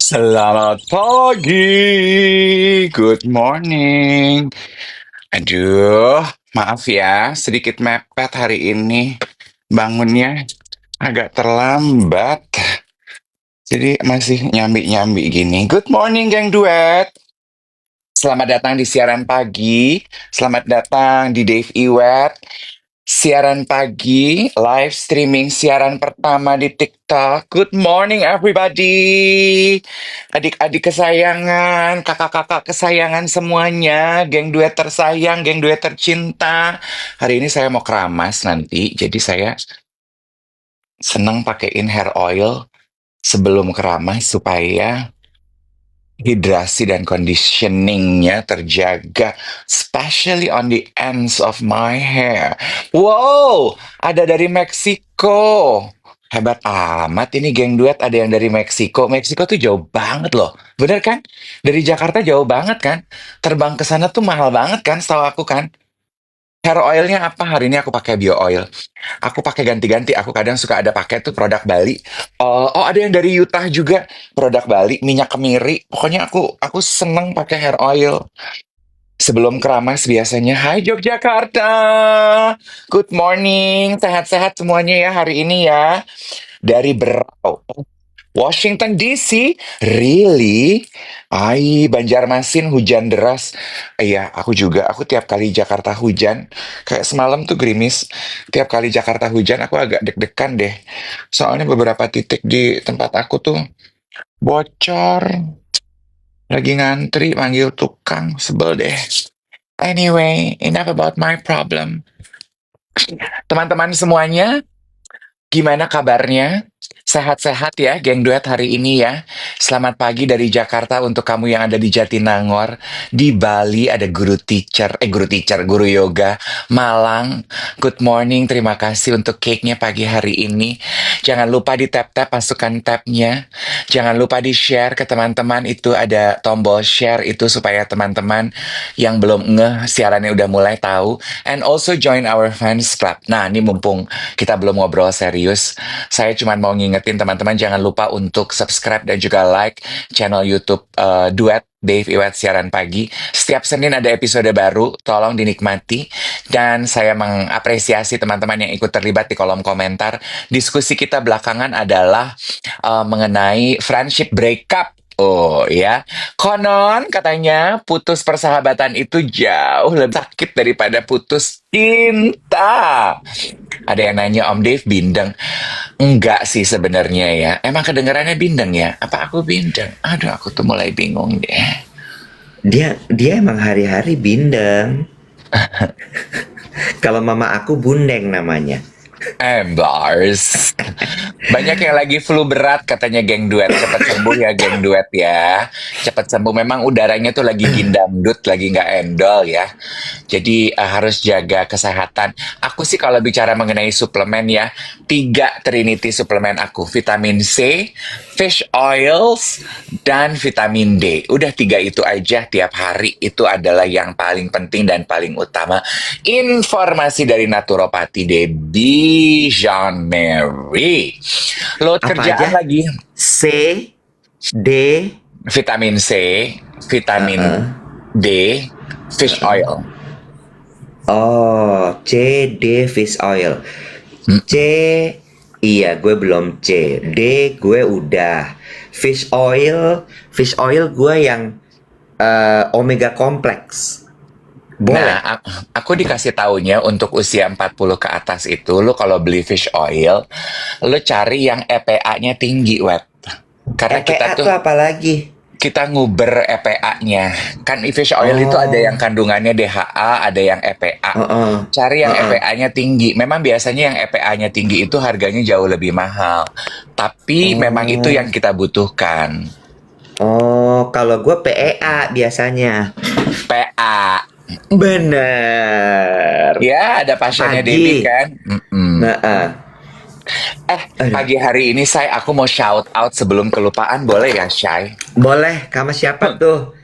Selamat pagi, good morning. Aduh, maaf ya, sedikit mepet hari ini. Bangunnya agak terlambat, jadi masih nyambi-nyambi gini. Good morning, geng duet. Selamat datang di siaran pagi. Selamat datang di Dave Iwet. Siaran pagi, live streaming siaran pertama di TikTok. Good morning everybody. Adik-adik kesayangan, kakak-kakak kesayangan semuanya, geng duet tersayang, geng duet tercinta. Hari ini saya mau keramas nanti, jadi saya senang pakein hair oil sebelum keramas supaya hidrasi dan conditioningnya terjaga, especially on the ends of my hair. Wow, ada dari Meksiko. Hebat amat ini geng duet ada yang dari Meksiko. Meksiko tuh jauh banget loh. Bener kan? Dari Jakarta jauh banget kan? Terbang ke sana tuh mahal banget kan, setahu aku kan? Hair oilnya apa? Hari ini aku pakai bio oil. Aku pakai ganti-ganti. Aku kadang suka ada pakai tuh produk Bali. Oh, ada yang dari Utah juga. Produk Bali, minyak kemiri. Pokoknya aku seneng pakai hair oil. Sebelum keramas biasanya, Hai Yogyakarta. Good morning. Sehat-sehat semuanya ya hari ini ya. Dari Berau. Washington DC, really? Banjarmasin hujan deras. Iya, aku juga. Aku tiap kali Jakarta hujan, kayak semalam tuh gerimis. Tiap kali Jakarta hujan, aku agak deg-degan deh. Soalnya beberapa titik di tempat aku tuh bocor. Lagi ngantri manggil tukang, sebel deh. Anyway, enough about my problem. Teman-teman semuanya, gimana kabarnya? Sehat-sehat ya, geng duet hari ini ya. Selamat pagi dari Jakarta untuk kamu yang ada di Jatinangor. Di Bali ada guru yoga. Malang, good morning, terima kasih untuk cake-nya pagi hari ini. Jangan lupa di tap-tap, masukkan tab-nya. Jangan lupa di-share ke teman-teman, itu ada tombol share itu supaya teman-teman yang belum ngeh siarannya udah mulai tahu. And also join our fans club. Nah, ini mumpung kita belum ngobrol serius, saya cuma mau ngingetin teman-teman jangan lupa untuk subscribe dan juga like channel YouTube Duet Dave Iwet Siaran Pagi. Setiap Senin ada episode baru, tolong dinikmati. Dan saya mengapresiasi teman-teman yang ikut terlibat di kolom komentar. Diskusi kita belakangan adalah mengenai friendship breakup. Oh ya, konon katanya putus persahabatan itu jauh lebih sakit daripada putus cinta. Ada yang nanya, Om Dave bindeng. Enggak sih sebenarnya ya. Emang kedengarannya bindeng ya? Apa aku bindeng? Aduh, aku tuh mulai bingung deh. Dia emang hari-hari bindeng. Kalau mama aku bundeng namanya. Bars. Banyak yang lagi flu berat katanya geng duet. Cepat sembuh ya geng duet ya. Cepat sembuh. Memang udaranya tuh lagi gindamdut, lagi nggak endol ya. Jadi harus jaga kesehatan. Aku sih kalau bicara mengenai suplemen ya, 3 Trinity suplemen aku. Vitamin C, fish oils, dan vitamin D. Udah 3 itu aja tiap hari. Itu adalah yang paling penting dan paling utama. Informasi dari naturopati Debbie Jean Mary. Load Apa kerjaan aja? lagi. C, D, Vitamin C, vitamin uh-uh, D, fish uh-uh. oil. Oh, C, D, fish oil. C, iya gue belum C. D, gue udah. Fish oil gue yang omega kompleks. Nah, Boleh. aku dikasih taunya untuk usia 40 ke atas itu, lu kalau beli fish oil, lu cari yang EPA-nya tinggi, Wet. Karena kita EPA tuh, tuh apa lagi? kita nguber EPA-nya. Kan fish oil itu ada yang Oh, kandungannya DHA, ada yang EPA. uh-uh, Cari yang uh-uh. EPA-nya tinggi. Memang biasanya yang EPA-nya tinggi itu harganya jauh lebih mahal. Tapi memang itu yang Oh, kita butuhkan. kalau gue PEA biasanya. PA. Bener. Ya, ada pasiennya Debbie Pagi. kan? Mm-mm. Nah, aduh. Pagi hari ini aku mau shout out sebelum kelupaan, boleh ya, Shay? Boleh, sama siapa tuh?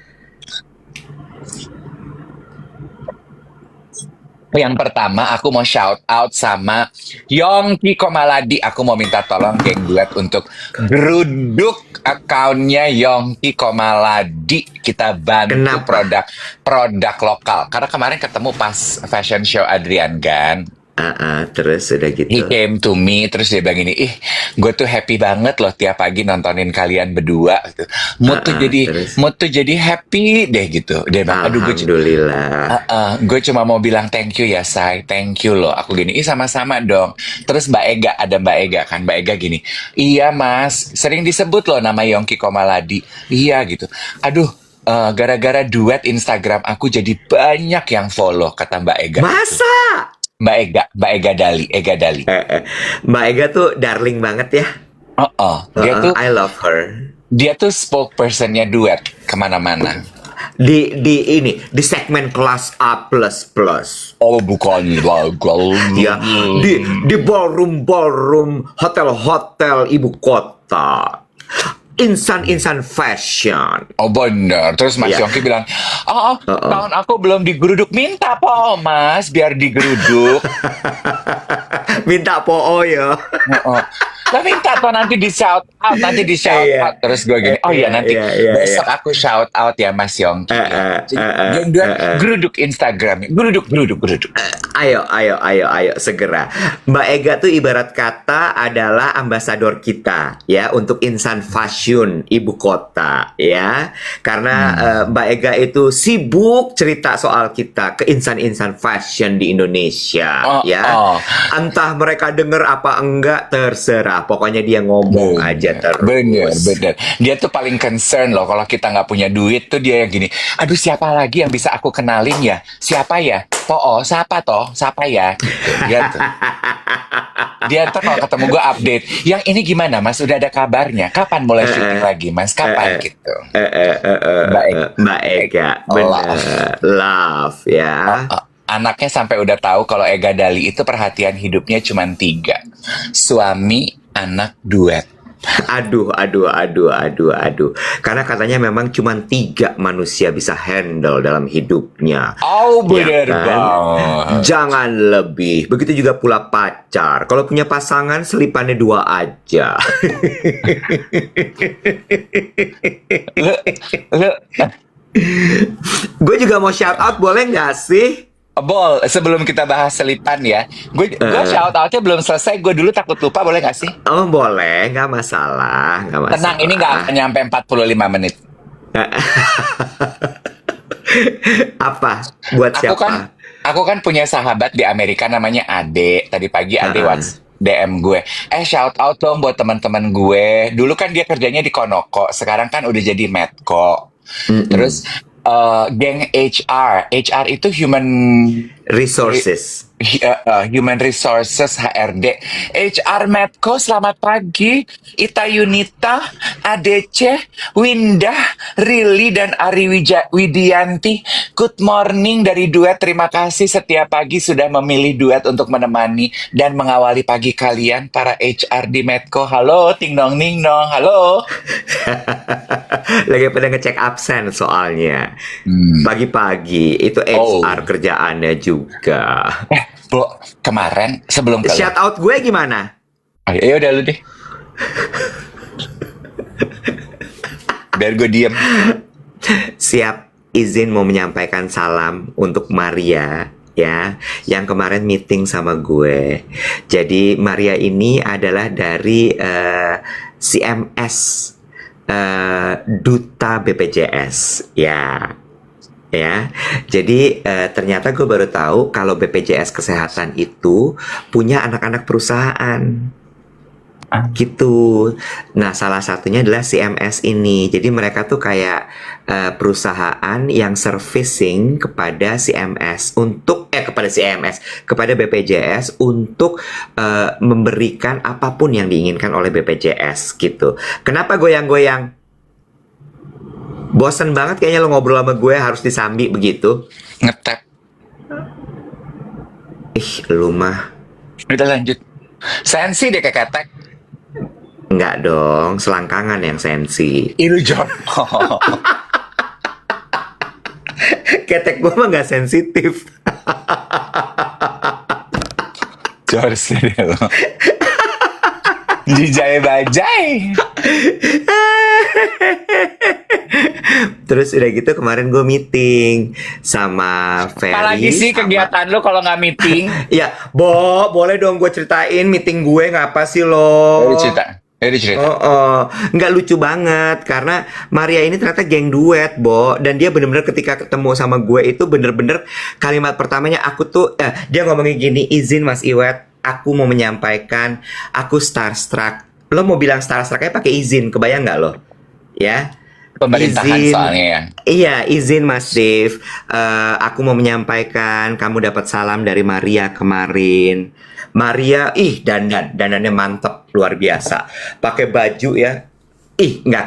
Yang pertama, aku mau shout out sama Yongki Komaladi. Aku mau minta tolong geng duet untuk geruduk akunnya Yongki Komaladi. Kita bantu Kenapa? produk lokal. Karena kemarin ketemu pas fashion show Adrian kan. Terus udah He gitu. came to me, terus dia bilang gini, ih, gue tuh happy banget loh tiap pagi nontonin kalian berdua. Gitu. Terus. Mood tuh jadi happy deh gitu. Dia bilang, aduh Alhamdulillah. gue cuma mau bilang thank you ya, Say. Thank you loh. Aku gini, ih sama-sama dong. Terus Mbak Ega, ada Mbak Ega kan. Mbak Ega gini, iya mas, sering disebut loh nama Yongki Komaladi. Iya gitu. Aduh, gara-gara duet Instagram aku jadi banyak yang follow, kata Mbak Ega itu. Masa? Mbak Ega Dali, Ega Dali. Mbak Ega tuh darling banget ya. Oh, oh. Dia tuh I love her. dia tuh spokespersonnya duet kemana-mana. Di segmen kelas A++. Oh bukan Ya, di ballroom hotel-hotel ibu kota. Insan fashion. Oh bener. Terus Mas Ya. Yongki bilang, oh tahun aku belum digeruduk. Minta po mas biar digeruduk. Minta po ya. Oh. Lah minta toh nanti di shout out, nanti di shout Iya. out. Terus gue gini, oh ya nanti Iya. besok aku shout out ya Mas Yongki. Yang dua geruduk Instagram, geruduk. Ayo, segera. Mbak Ega tuh ibarat kata adalah ambasador kita ya untuk insan fashion ibu kota ya. Karena Mbak Ega itu sibuk cerita soal kita ke insan-insan fashion di Indonesia Oh, ya. oh. Entah mereka denger apa enggak terserah. Pokoknya dia ngomong aja terus. Bener. Dia tuh paling concern loh kalau kita nggak punya duit tuh dia yang gini. Aduh siapa lagi yang bisa aku kenalin ya? Siapa ya? Siapa toh? Siapa ya? Gitu. Dia tuh kalau ketemu gue update. Yang ini gimana mas? Udah ada kabarnya? Kapan mulai syuting lagi mas? Kapan gitu? Mbak Ega, bener. Love ya. Anaknya sampai udah tahu kalau Ega Dali itu perhatian hidupnya cuma 3. Suami, anak, duet. Aduh. Karena katanya memang cuma 3 manusia bisa handle dalam hidupnya. Oh bener Ya kan? banget. Jangan lebih. Begitu juga pula pacar. Kalau punya pasangan, selipannya 2 aja. Lu, Gue juga mau shout out, boleh nggak sih? Bol, sebelum kita bahas selipan ya, gue shout outnya belum selesai. Gue dulu takut lupa, boleh nggak sih? Oh boleh, nggak masalah. Tenang, ini nggak akan nyampe 45 menit. Apa? Buat siapa? Aku kan punya sahabat di Amerika namanya Ade. Tadi pagi Ade DM gue. Shout out dong buat teman-teman gue. Dulu kan dia kerjanya di Konoko, sekarang kan udah jadi Medco. Terus geng HR itu Resources. Human Resources HRD. HR Medco, selamat pagi. Ita Yunita, ADC, Windah, Rili, dan Ari Widianti. Good morning dari duet. Terima kasih setiap pagi sudah memilih duet untuk menemani dan mengawali pagi kalian para HR di Medco. Halo, ting nong ning nong. Halo. Lagi pada ngecek absen soalnya. Pagi-pagi itu HR kerjaannya juga. Bo, kemarin sebelum ke Shout out gue gimana? ya udah lu deh. Biar gue diem. Siap, izin mau menyampaikan salam untuk Maria ya, yang kemarin meeting sama gue. Jadi Maria ini adalah dari CMS, Duta BPJS ya. Jadi ternyata gue baru tahu kalau BPJS Kesehatan itu punya anak-anak perusahaan gitu. Nah, salah satunya adalah CMS ini. Jadi mereka tuh kayak perusahaan yang servicing kepada CMS kepada BPJS untuk memberikan apapun yang diinginkan oleh BPJS gitu. Kenapa goyang-goyang? Bosen banget kayaknya lo ngobrol sama gue harus disambi begitu. Ngetap. Lu mah. Udah lanjut. Sensi deh kayak ketek. Enggak dong, selangkangan yang sensi. Itu John. Ketek gue mah nggak sensitif. endorse deh lo. Jijai bajai. Terus udah gitu kemarin gue meeting sama Apalagi Ferry sih sama kegiatan lo kalau nggak meeting? ya, boleh dong gue ceritain meeting gue ngapa sih Dari lo? cerita. Dari cerita. Nggak lucu banget karena Maria ini ternyata geng duet, dan dia bener-bener ketika ketemu sama gue itu bener-bener kalimat pertamanya aku tuh dia ngomongin gini, izin Mas Iwet, aku mau menyampaikan aku starstruck. Lo mau bilang starstrucknya pakai izin, kebayang nggak lo? Ya, Pemerintahan izin. soalnya ya. Iya, izin Mas Dave. Aku mau menyampaikan kamu dapat salam dari Maria kemarin. Maria, dandannya mantep, luar biasa. Pakai baju ya, nggak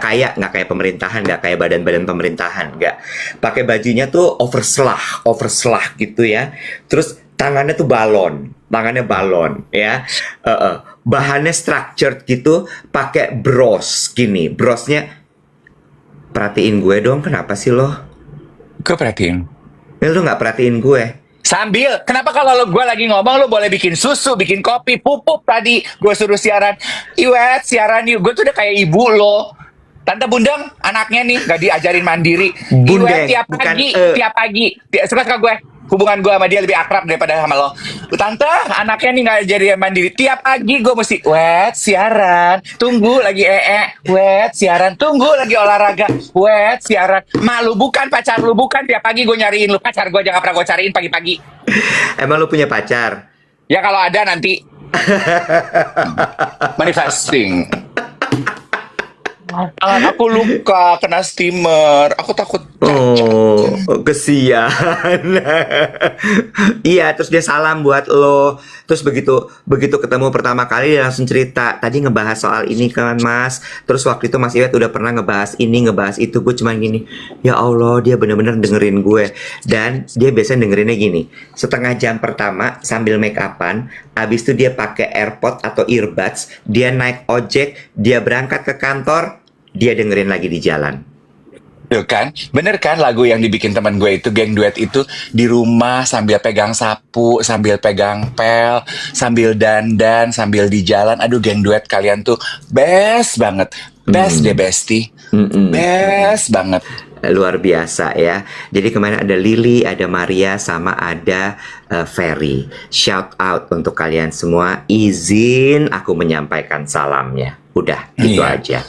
kayak pemerintahan, nggak kayak badan-badan pemerintahan, nggak. Pakai bajunya tuh overslag gitu ya. Terus tangannya balon ya. Bahannya structured gitu, pakai bros gini, brosnya. Perhatiin gue dong, kenapa sih lo? Gue perhatiin. Lo nggak perhatiin gue? Sambil, kenapa kalau gue lagi ngomong lo boleh bikin susu, bikin kopi, pupuk tadi gue suruh siaran. Iwet, siaran yuk. Gue tuh udah kayak ibu lo. Tante Bundeng, anaknya nih, gak diajarin mandiri. Bundeng, Iwet tiap bukan pagi. Suka-suka gue. Hubungan gue sama dia lebih akrab daripada sama lo. Tante, anaknya nih gak ajarin mandiri. Tiap pagi gue mesti, wet, siaran. Tunggu lagi wet, siaran. Tunggu lagi olahraga. Wet, siaran. Mak lu bukan, pacar lu bukan. Tiap pagi gue nyariin lu. Pacar gue jangan pernah gue cariin pagi-pagi. Emang lo punya pacar? Ya kalau ada nanti. Manifesting. Tangan aku luka, kena steamer. Aku takut cacat. Kesian. Iya, terus dia salam buat lo. Terus begitu ketemu pertama kali dia langsung cerita. Tadi ngebahas soal ini kan Mas. Terus waktu itu Mas Iwet udah pernah ngebahas ini, ngebahas itu. Gue cuman gini, ya Allah, dia bener-bener dengerin gue. Dan dia biasanya dengerinnya gini, setengah jam pertama sambil make upan. Abis itu dia pakai AirPod atau earbuds. Dia naik ojek, dia berangkat ke kantor, dia dengerin lagi di jalan. Tuh kan, bener kan lagu yang dibikin teman gue itu, geng duet itu, di rumah sambil pegang sapu, sambil pegang pel, sambil dandan, sambil di jalan. Aduh, geng duet kalian tuh best banget. Best deh, bestie. Best banget. Luar biasa ya. Jadi kemarin ada Lily, ada Maria, sama ada Ferry. Shout out untuk kalian semua. Izin aku menyampaikan salamnya. Udah, gitu Iya. aja.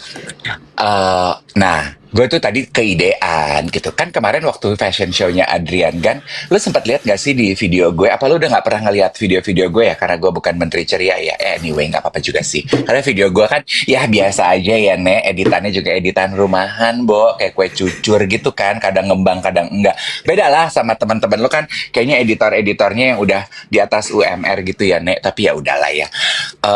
Nah, gue tuh tadi keidean gitu kan, kemarin waktu fashion show-nya Adrian kan, lu sempat lihat gak sih di video gue? Apa lu udah nggak pernah ngeliat video-video gue ya? Karena gue bukan menteri ceria ya. Anyway, nggak apa-apa juga sih. Karena video gue kan ya biasa aja ya, Nek. Editannya juga editan rumahan, Bo. Kayak kue cucur gitu kan. Kadang ngembang, kadang enggak. Beda lah sama teman-teman lu kan. Kayaknya editor-editornya yang udah di atas UMR gitu ya, Nek. Tapi ya udahlah ya.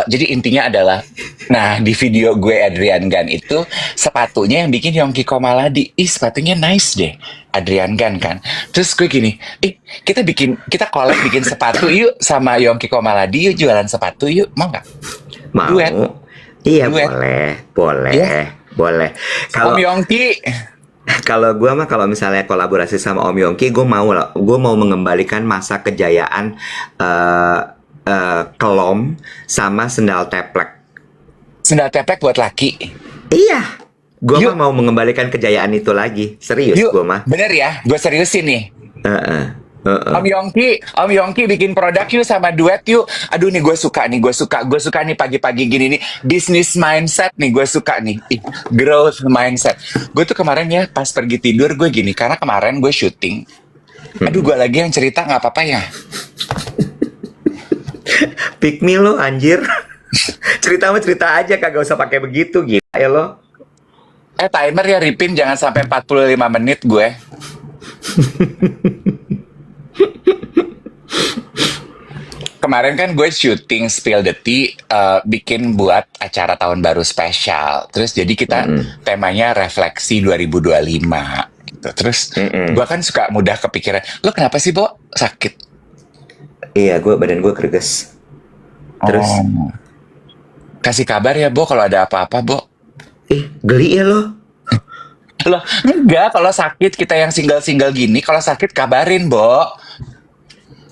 Jadi intinya adalah, nah di video gue Adrian Gan itu sepatunya yang bikin Yongki Komaladi. Sepatunya nice deh, Adrian Gan kan. Terus gue gini, kita collab bikin sepatu yuk sama Yongki Komaladi, yuk jualan sepatu yuk, mau nggak? Mau? Duet. Iya, Duet. boleh. Ya. Boleh. Om Yongki. Kalau gue mah kalau misalnya kolaborasi sama Om Yongki, gue mau mengembalikan masa kejayaan kelom sama sendal teplek. Sendal teplek buat laki. Iya, gue Yuk. mah mau mengembalikan kejayaan itu lagi. Serius Yuk, gue mah. bener ya, gue seriusin nih. Heeh. Om Yongki bikin produk yuk sama duet yuk. Aduh nih gue suka nih pagi-pagi gini nih. Business mindset nih gue suka nih. Growth mindset. Gue tuh kemarin ya pas pergi tidur gue gini. Karena kemarin gue syuting. Aduh gue lagi yang cerita gak apa-apa ya. Pick me lo anjir. Cerita aja, kagak usah pakai begitu gitu ya lo. Timer ya Ripin, jangan sampai 45 menit gue. Kemarin kan gue syuting Spill the Tea, bikin buat acara tahun baru spesial. Terus jadi kita temanya refleksi 2025 gitu. Terus gue kan suka mudah kepikiran, lo kenapa sih Bo sakit? Iya, badan gue greges. Terus kasih kabar ya Bo kalau ada apa-apa Bo. Geli ya lo. Loh, enggak, kalau sakit kita yang single-single gini, kalau sakit kabarin Bo.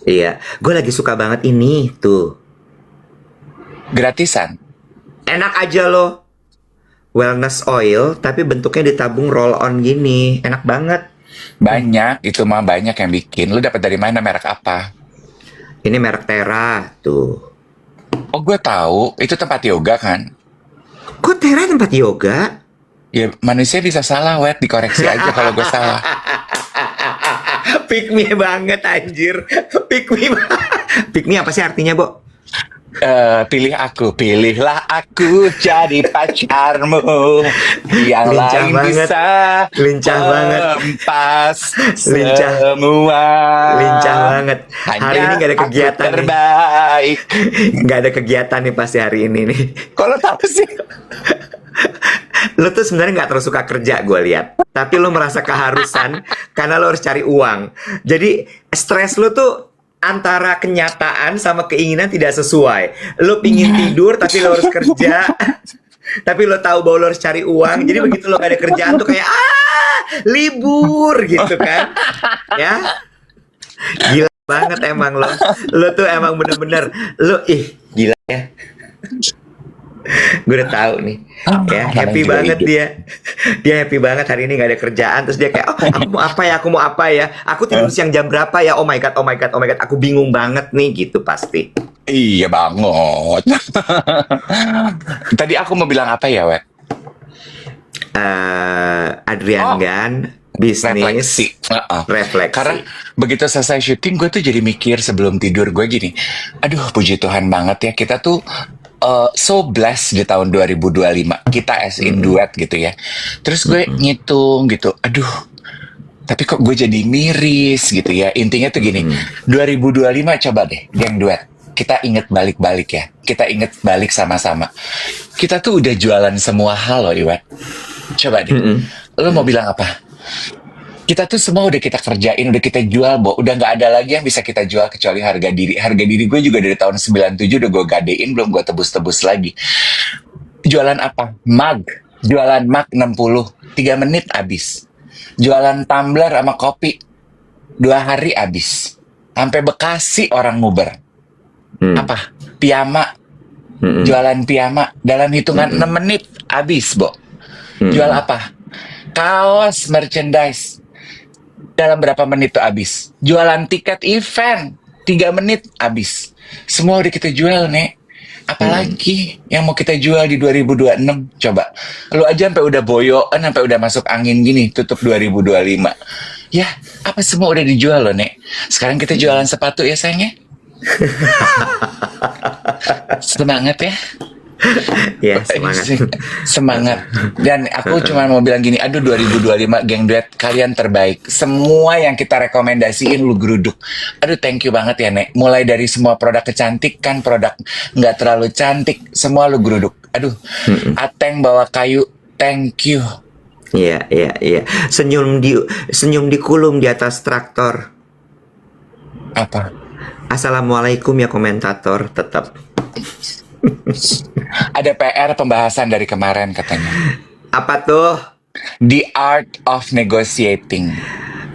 Iya, gue lagi suka banget ini tuh. gratisan. Enak aja loh. Wellness oil, tapi bentuknya ditabung roll on gini. Enak banget. Banyak, itu mah banyak yang bikin. Lu dapat dari mana, merek apa? Ini merek Tera tuh. Oh, gue tahu, itu tempat yoga kan? Kok Tera tempat yoga? Ya, manusia bisa salah, Wet. Dikoreksi aja kalau gue salah. Pick me banget anjir. Pick me. Pick me apa sih artinya, Bo? Pilihlah aku jadi pacarmu. Yang Lincah lain banget. bisa Lincah banget. mempas Lincah. semua. Lincah banget. Hari ini gak ada Hanya aku kegiatan nih. terbaik. Gak ada kegiatan nih pasti hari ini nih. Kalau tahu sih. Lo tuh sebenarnya nggak terlalu suka kerja gue lihat, tapi lo merasa keharusan karena lo harus cari uang. Jadi stres lo tuh antara kenyataan sama keinginan tidak sesuai. Lo pingin tidur tapi lo harus kerja. Tapi lo tahu bahwa lo harus cari uang. Jadi begitu lo gak ada kerjaan tuh kayak libur gitu kan. Ya. Gila banget emang lo. Lo tuh emang bener-bener lo gila ya. Gue udah tahu nih ya, happy banget dia happy banget hari ini nggak ada kerjaan, terus dia kayak aku mau apa ya, aku tidur siang jam berapa ya, oh my god, aku bingung banget nih gitu pasti. Iya banget. Tadi aku mau bilang apa ya, Wet? Adrian Gan bisnis Refleksi. refleksi. Karena begitu selesai syuting, gue tuh jadi mikir sebelum tidur gue gini, aduh puji Tuhan banget ya, kita tuh so blessed di tahun 2025. Kita as in duet gitu ya. Terus gue ngitung gitu, aduh, tapi kok gue jadi miris gitu ya. Intinya tuh gini, 2025 coba deh, geng duet. Kita inget balik-balik ya. Kita inget balik sama-sama. Kita tuh udah jualan semua hal loh, Iwan. Coba deh, lo mau bilang apa? Kita tuh semua udah kita kerjain, udah kita jual, Bo. Udah nggak ada lagi yang bisa kita jual kecuali harga diri. Harga diri gue juga dari tahun 97 udah gue gadein, belum gue tebus-tebus lagi. Jualan apa? Mug. Jualan mug 60. 3 menit habis. Jualan tumbler sama kopi 2 hari habis. Sampai Bekasi orang nguber. Apa? Piyama. Jualan piyama dalam hitungan 6 menit habis, Bo. Jual apa? Kaos merchandise. Dalam berapa menit tuh habis? Jualan tiket event 3 menit habis. Semua udah kita jual, Nek. Apalagi yang mau kita jual di 2026? Coba. Lu aja sampai udah boyoan, sampai udah masuk angin gini, tutup 2025. Ya, apa semua udah dijual loh, Nek. Sekarang kita jualan sepatu ya, sayangnya. Semangat ya. Ya, semangat. Semangat. Dan aku cuma mau bilang gini, aduh 2025 geng duet kalian terbaik. Semua yang kita rekomendasiin lu geruduk. Aduh thank you banget ya, Nek. Mulai dari semua produk kecantikan, produk nggak terlalu cantik, semua lu geruduk. Aduh, Ateng bawa kayu, thank you. Iya. Senyum di kulum di atas traktor. Apa? Assalamualaikum ya komentator, tetap. Ada PR pembahasan dari kemarin katanya. Apa tuh? The art of negotiating.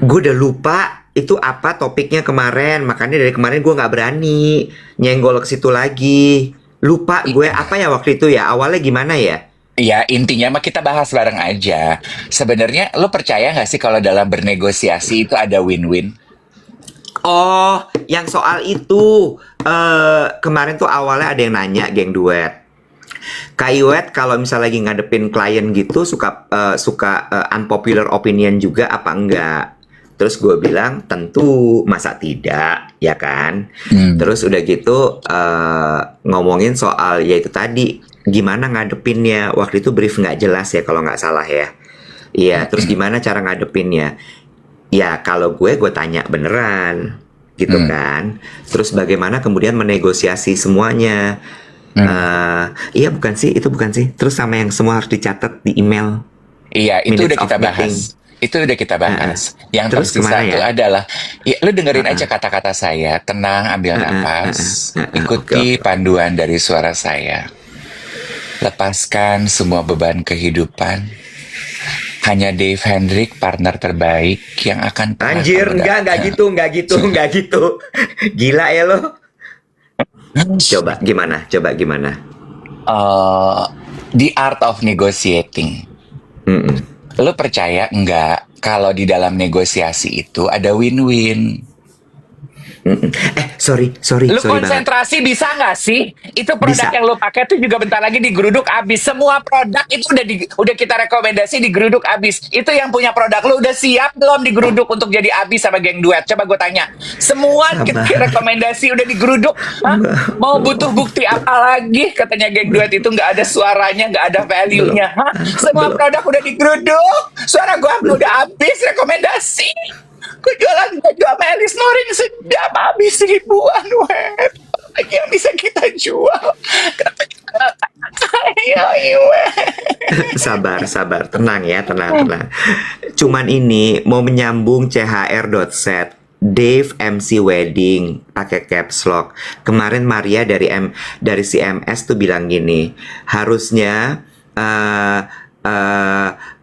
Gue udah lupa itu apa topiknya kemarin, makanya dari kemarin gue nggak berani nyenggol ke situ lagi. Lupa gue apa ya waktu itu ya, awalnya gimana ya? Ya intinya mah kita bahas bareng aja. Sebenarnya lo percaya nggak sih kalau dalam bernegosiasi itu ada win-win? Oh, yang soal itu kemarin tuh awalnya ada yang nanya geng duet. Kak Iwet kalau misalnya lagi ngadepin klien gitu suka unpopular opinion juga apa enggak? Terus gue bilang tentu, masa tidak, ya kan? Terus udah gitu ngomongin soal ya itu tadi gimana ngadepinnya. Waktu itu brief nggak jelas ya kalau nggak salah ya. Iya, terus gimana cara ngadepinnya? Ya kalau gue tanya beneran gitu kan. Terus bagaimana kemudian menegosiasi semuanya. Iya bukan sih, itu bukan sih. Terus sama yang semua harus dicatat di email. Iya, itu Minutes udah kita of meeting. bahas. Itu udah kita bahas. Yang Terus tersisa kemana itu ya? adalah, ya, lu dengerin aja kata-kata saya. Tenang, ambil nafas. Ikuti oke. panduan dari suara saya. Lepaskan semua beban kehidupan. Hanya Dave Hendrik, partner terbaik yang akan pernah Anjir, kamu enggak dapatkan. gitu. Gila ya lo. Coba gimana? uh, the art of negotiating. Mm-mm. Lo percaya nggak kalau di dalam negosiasi itu ada win-win? Mm-mm. Sorry Lu banget. konsentrasi bisa nggak sih? Itu produk Bisa. yang lu pakai tuh juga bentar lagi digeruduk abis. Semua produk itu udah kita rekomendasi digeruduk abis. Itu yang punya produk lu udah siap belum digeruduk untuk jadi abis sama geng duet? Coba gue tanya. Semua Sabar. rekomendasi udah digeruduk. Hah? Mau butuh bukti apa lagi? Katanya geng duet itu nggak ada suaranya, nggak ada Belum. value-nya. Hah? Semua Belum. produk udah digeruduk. Suara gua udah habis rekomendasi. Gue jual Melis Norin sejam habis ribuan web. Lagi yang bisa kita jual. Kenapa kita ayo web. Sabar. Tenang ya, tenang. Cuman ini mau menyambung CHR.set. Dave MC Wedding pakai caps lock. Kemarin Maria dari CMS tuh bilang gini, harusnya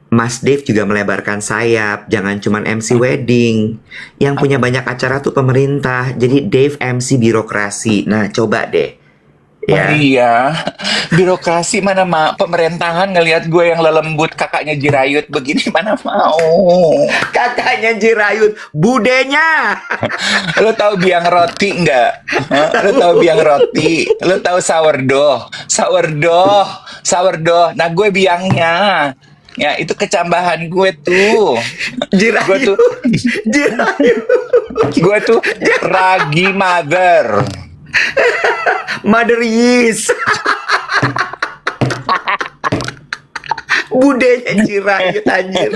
Mas Dave juga melebarkan sayap, jangan cuman MC Wedding. Yang punya banyak acara tuh pemerintah. Jadi Dave MC birokrasi. Nah, coba deh. Ya. Iya, birokrasi mana pemerintahan ngelihat gue yang lelembut kakaknya Jirayut begini mana mau. Kakaknya Jirayut, budenya. Lo tahu biang roti nggak? Hah? Lo tahu biang roti? Lo tahu sourdough? Sourdough. Nah gue biangnya. Ya itu kecambahan gue tuh. Jirayut. Gue tuh ragi mother. Mother Yeast. Budenya Jirayut anjir.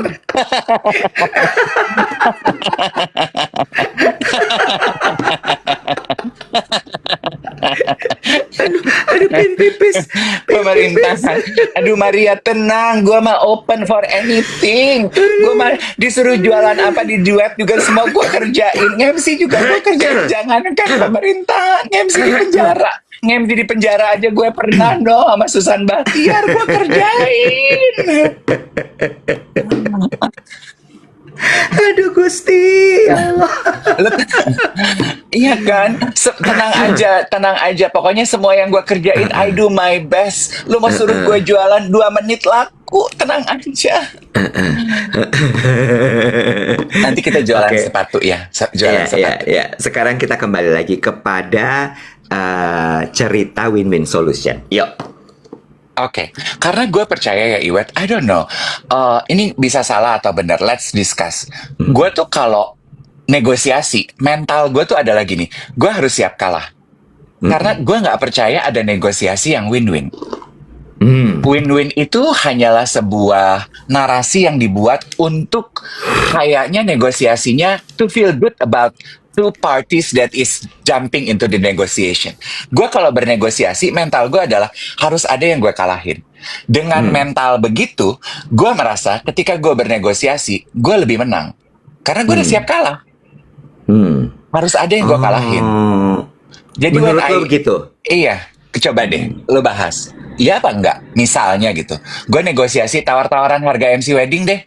Aduh, pipis. Pemerintahan. Aduh Maria tenang, gue mah open for anything. Gue mah disuruh jualan apa di duet juga semua gue kerjain. MC juga gue kerjain. Jangan kan pemerintahan, MC di penjara. MC di penjara aja gue pernah dong sama Susan Bahtiar gue kerjain. Aduh Gusti. Iya kan? Tenang aja. Pokoknya semua yang gue kerjain, I do my best. Lu mau suruh gue jualan 2 menit laku, tenang aja. Nanti kita jualan sepatu ya. Jualan sepatu. Ya. Sekarang kita kembali lagi kepada cerita win-win solution. Yuk. Oke, karena gue percaya ya Iwet, I don't know, ini bisa salah atau benar, let's discuss. Gue tuh kalau negosiasi, mental gue tuh adalah gini, gue harus siap kalah. Karena gue nggak percaya ada negosiasi yang win-win. Win-win itu hanyalah sebuah narasi yang dibuat untuk kayaknya negosiasinya to feel good about two parties that is jumping into the negotiation. Gue kalau bernegosiasi, mental gue adalah harus ada yang gue kalahin. Dengan mental begitu, gue merasa ketika gue bernegosiasi, gue lebih menang. Karena gue udah siap kalah. Harus ada yang gue kalahin. Jadi menurut lo begitu? Iya, coba deh, lo bahas. Iya apa enggak? Misalnya gitu, gue negosiasi tawar-tawaran harga MC Wedding deh.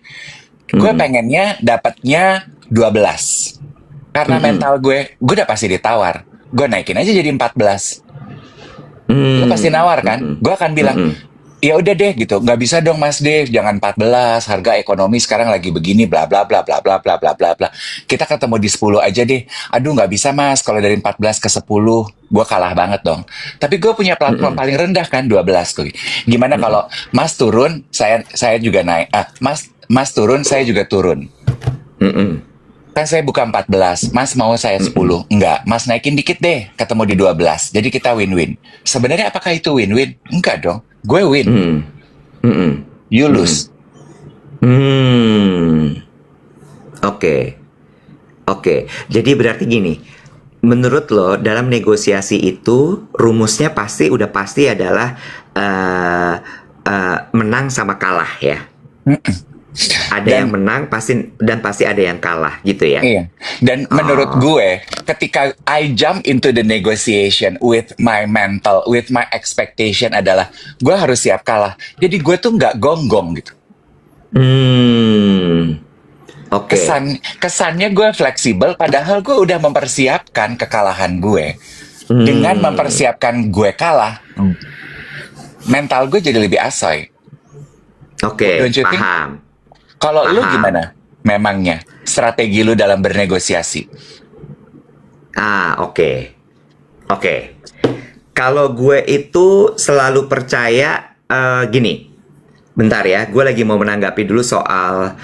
Gue pengennya dapatnya 12. Karena mental gue udah pasti ditawar. Gue naikin aja jadi 14. Lo pasti nawar kan? Gue akan bilang, ya udah deh gitu. Nggak bisa dong Mas Dev, jangan 14. Harga ekonomi sekarang lagi begini, bla bla bla bla bla bla bla bla bla. Kita ketemu di 10 aja deh. Aduh nggak bisa Mas, kalau dari 14 ke 10, gue kalah banget dong. Tapi gue punya platform paling rendah kan, 12 tuh. Gimana kalau Mas turun, saya juga naik. Mas turun, saya juga turun. Kan saya buka 14, Mas mau saya 10. Enggak, Mas naikin dikit deh, ketemu di 12. Jadi kita win-win. Sebenarnya apakah itu win-win? Enggak dong, gue win. You lose. Oke. Jadi berarti gini, menurut lo dalam negosiasi itu rumusnya udah pasti adalah menang sama kalah ya. Ada yang menang pasti ada yang kalah gitu ya. Iya. Dan menurut gue, ketika I jump into the negotiation with my mental, with my expectation adalah gue harus siap kalah. Jadi gue tuh nggak gonggong gitu. Oke. Kesannya gue fleksibel, padahal gue udah mempersiapkan kekalahan gue. Dengan mempersiapkan gue kalah, mental gue jadi lebih asoy. Oke, Don't you think? paham. Kalau lu Paham. gimana? Memangnya strategi lu dalam bernegosiasi? Oke. Oke. Kalau gue itu selalu percaya gini. Bentar ya, gue lagi mau menanggapi dulu soal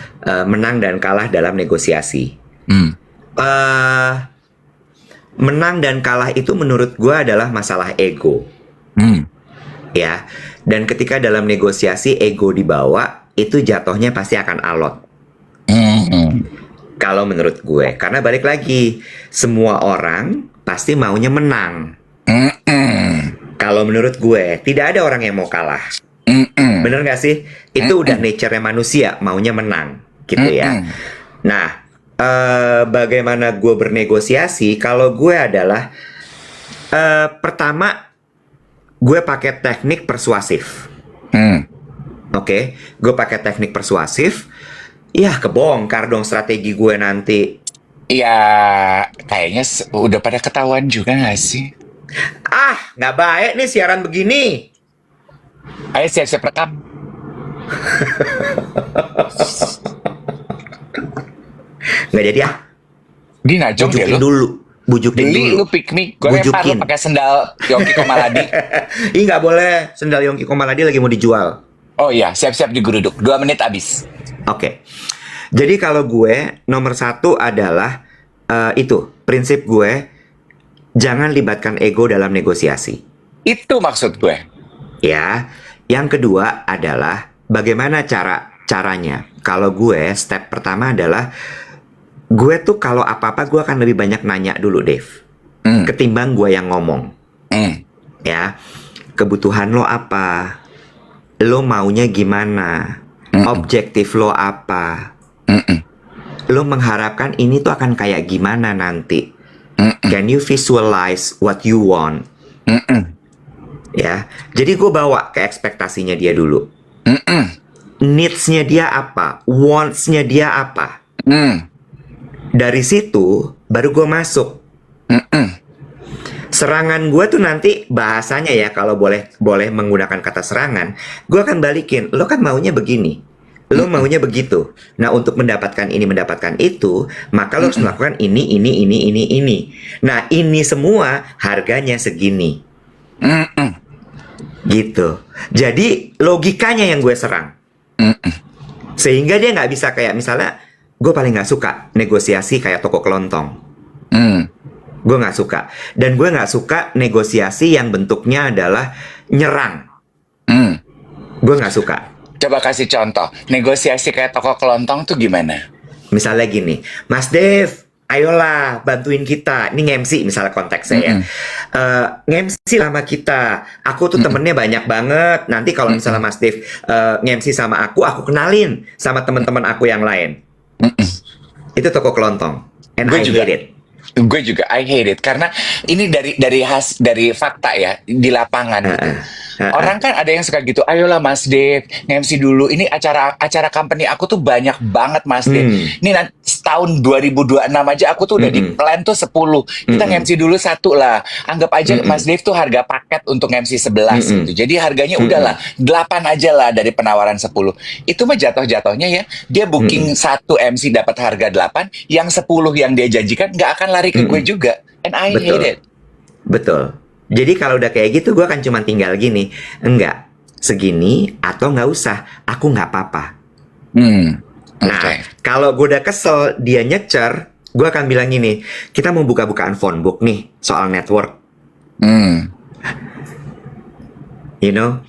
menang dan kalah dalam negosiasi. Hmm. Menang dan kalah itu menurut gue adalah masalah ego. Hmm. Ya. Dan ketika dalam negosiasi ego dibawa, itu jatuhnya pasti akan alot. Hmm. Kalau menurut gue, karena balik lagi, semua orang pasti maunya menang. Hmm. Kalau menurut gue, tidak ada orang yang mau kalah. Hmm. Bener gak sih? Itu udah nature-nya manusia, maunya menang. Gitu ya. Nah, bagaimana gue bernegosiasi? Kalau gue adalah, pertama, gue pakai teknik persuasif. Hmm. Oke, gue pakai teknik persuasif. Ya, kebongkar dong strategi gue nanti. Ya, kayaknya udah pada ketahuan juga gak sih? Nggak baik nih siaran begini. Ayo siap-siap rekam. Nggak jadi ah. Dia najong deh Bujukin lu. dulu. Bujukin Beli dulu. lu piknik, gue lempar lu pakai sendal Yongki Komaladi. Ih, nggak boleh. Sendal Yongki Komaladi lagi mau dijual. Oh iya, siap-siap digeruduk. 2 menit habis. Oke. Jadi kalau gue, nomor satu adalah itu. Prinsip gue, jangan libatkan ego dalam negosiasi. Itu maksud gue. Ya. Yang kedua adalah bagaimana caranya. Kalau gue, step pertama adalah gue tuh kalau apa-apa gue akan lebih banyak nanya dulu, Dave. Ketimbang gue yang ngomong. Ya. Kebutuhan lo apa? Lo maunya gimana? Objektif lo apa? Lo mengharapkan ini tuh akan kayak gimana nanti? Can you visualize what you want? Ya, jadi gue bawa ke ekspektasinya dia dulu. Needs-nya dia apa? Wants-nya dia apa? Dari situ baru gue masuk. Serangan gue tuh nanti bahasanya ya, kalau boleh menggunakan kata serangan, gue akan balikin. Lo kan maunya begini, lo maunya begitu. Nah, untuk mendapatkan ini, mendapatkan itu, maka lo harus melakukan ini. Nah, ini semua harganya segini. Gitu. Jadi logikanya yang gue serang. Sehingga dia nggak bisa kayak misalnya, gue paling nggak suka negosiasi kayak toko kelontong. Gue nggak suka. Dan gue nggak suka negosiasi yang bentuknya adalah nyerang. Gue nggak suka. Coba kasih contoh. Negosiasi kayak toko kelontong tuh gimana? Misalnya gini, Mas Dev, ayolah bantuin kita. Ini nge-MC misalnya konteksnya ya. Nge-MC sama kita. Aku tuh temennya banyak banget. Nanti kalau misalnya Mas Dev nge-MC sama aku kenalin sama teman-teman aku yang lain. Itu toko kelontong. And Gue I juga. hate it. Gue juga I hate it karena ini dari fakta ya di lapangan gitu. Orang kan ada yang suka gitu, ayolah Mas Dev, nge-MC dulu. Ini acara company aku tuh banyak banget Mas Dev. Ini nanti tahun 2026 aja aku tuh udah di plan tuh 10. Kita nge-MC dulu 1 lah. Anggap aja Mas Dev tuh harga paket untuk nge-MC 11 gitu. Jadi harganya udahlah 8 aja lah dari penawaran 10. Itu mah jatuh-jatuhnya ya, dia booking 1 MC dapat harga 8, yang 10 yang dia janjikan nggak akan lari ke gue juga. And I hate it. Betul. Jadi kalau udah kayak gitu, gue akan cuma tinggal gini. Enggak, segini atau nggak usah. Aku nggak apa-apa. Nah, kalau gue udah kesel, dia nyecer, gue akan bilang gini, kita mau buka-bukaan phone book nih, soal network. You know?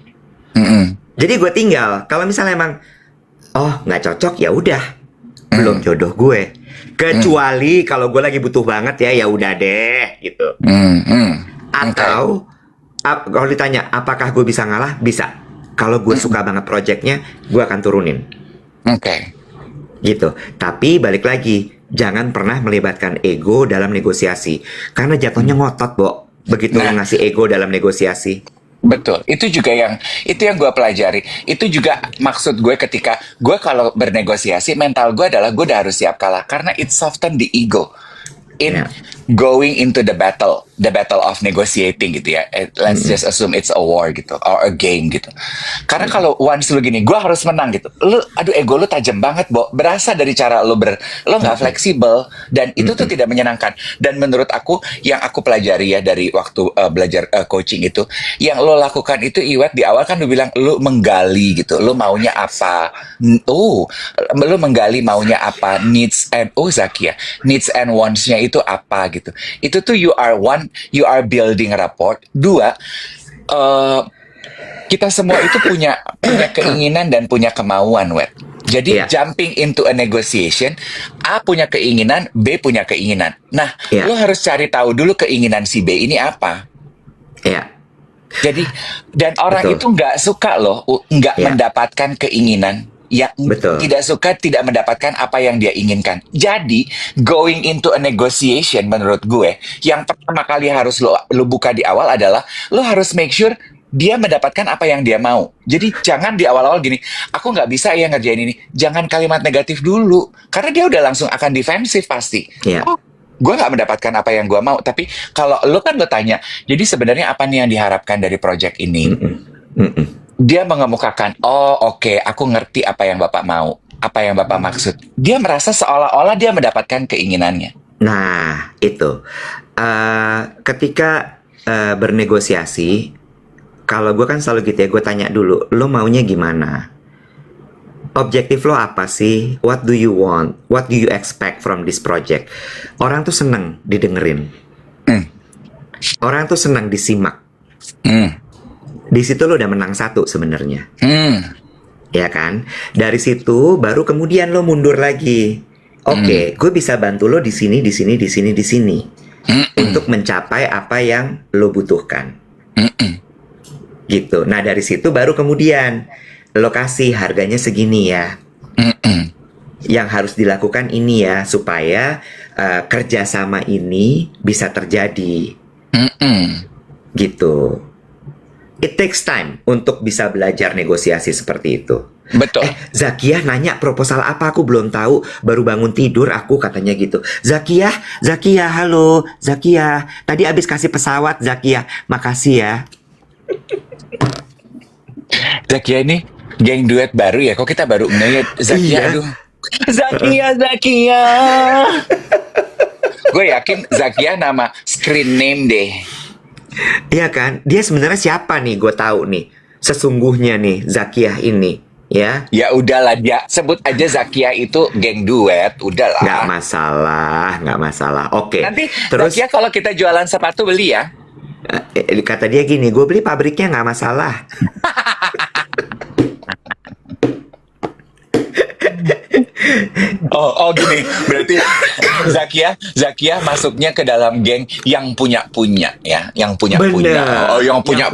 Jadi gue tinggal. Kalau misalnya emang, nggak cocok, ya udah. Belum jodoh gue. Kecuali kalau gue lagi butuh banget ya udah deh, gitu. Atau kalau ditanya apakah gue bisa ngalah, bisa. Kalau gue suka banget projectnya, gue akan turunin. Gitu. Tapi balik lagi, jangan pernah melibatkan ego dalam negosiasi, karena jatuhnya ngotot, Bo. Begitu ngasih ego dalam negosiasi. Betul, itu yang gue pelajari. Itu juga maksud gue ketika gue kalau bernegosiasi, mental gue adalah gue udah harus siap kalah karena it soften the ego. in Ya. going into the battle of negotiating gitu ya. Let's just assume it's a war gitu, or a game gitu. Karena kalau once lu gini, gue harus menang gitu. Aduh, ego lu tajam banget, Bo. Berasa dari cara lo nggak fleksibel, dan itu tuh tidak menyenangkan. Dan menurut aku, yang aku pelajari ya dari waktu belajar coaching itu, yang lo lakukan itu, Iwet, di awal kan lu bilang lu menggali gitu, lu maunya apa? Lu menggali maunya apa? Zakia, needs and wants-nya itu apa gitu. Itu tuh you are building rapport. Dua, kita semua itu punya keinginan dan punya kemauan, Wet. Jadi Iya. jumping into a negotiation, A punya keinginan, B punya keinginan. Nah, Iya. lo harus cari tahu dulu keinginan si B ini apa. Ya. Jadi, dan orang Betul. itu nggak suka loh, nggak Ya. mendapatkan keinginan. Yang Betul. tidak suka tidak mendapatkan apa yang dia inginkan. Jadi, going into a negotiation menurut gue, yang pertama kali harus lo buka di awal adalah lo harus make sure dia mendapatkan apa yang dia mau. Jadi jangan di awal-awal gini, aku nggak bisa ya ngerjain ini. Jangan kalimat negatif dulu, karena dia udah langsung akan defensif pasti. Ya. Oh, gue nggak mendapatkan apa yang gue mau. Tapi kalau lo tanya, jadi sebenarnya apa nih yang diharapkan dari project ini? Dia mengemukakan, oke, aku ngerti apa yang Bapak mau, apa yang Bapak maksud. Dia merasa seolah-olah dia mendapatkan keinginannya. Nah, itu. Ketika bernegosiasi, kalau gue kan selalu gitu ya, gue tanya dulu, lo maunya gimana? Objektif lo apa sih? What do you want? What do you expect from this project? Orang tuh seneng didengerin. Orang tuh senang disimak. Di situ lo udah menang satu sebenarnya. Ya kan? Dari situ baru kemudian lo mundur lagi. Oke, gue bisa bantu lo di sini, di sini, di sini, di sini. Untuk mencapai apa yang lo butuhkan. Gitu. Nah, dari situ baru kemudian lokasi harganya segini ya. Yang harus dilakukan ini ya, supaya kerjasama ini bisa terjadi. Gitu. It takes time untuk bisa belajar negosiasi seperti itu. Betul. Zakia nanya proposal apa, aku belum tahu, baru bangun tidur aku, katanya gitu. Zakia, halo, Zakia, tadi abis kasih pesawat, Zakia, makasih ya. Zakia ini geng duet baru ya, kok kita baru ngeliat Zakia, Iya. aduh. Zakia. Gue yakin Zakia nama screen name deh. Iya kan, dia sebenarnya siapa nih, gue tahu nih, sesungguhnya nih, Zakia ini, ya. Ya udahlah, dia sebut aja Zakia itu geng duet, udahlah. Nggak masalah. Oke. Nanti Terus Zakia kalau kita jualan sepatu beli ya. kata dia gini, gue beli pabriknya nggak masalah. Oh gini, berarti Zakia masuknya ke dalam geng yang punya ya, yang punya. Bener. Oh, yang punya.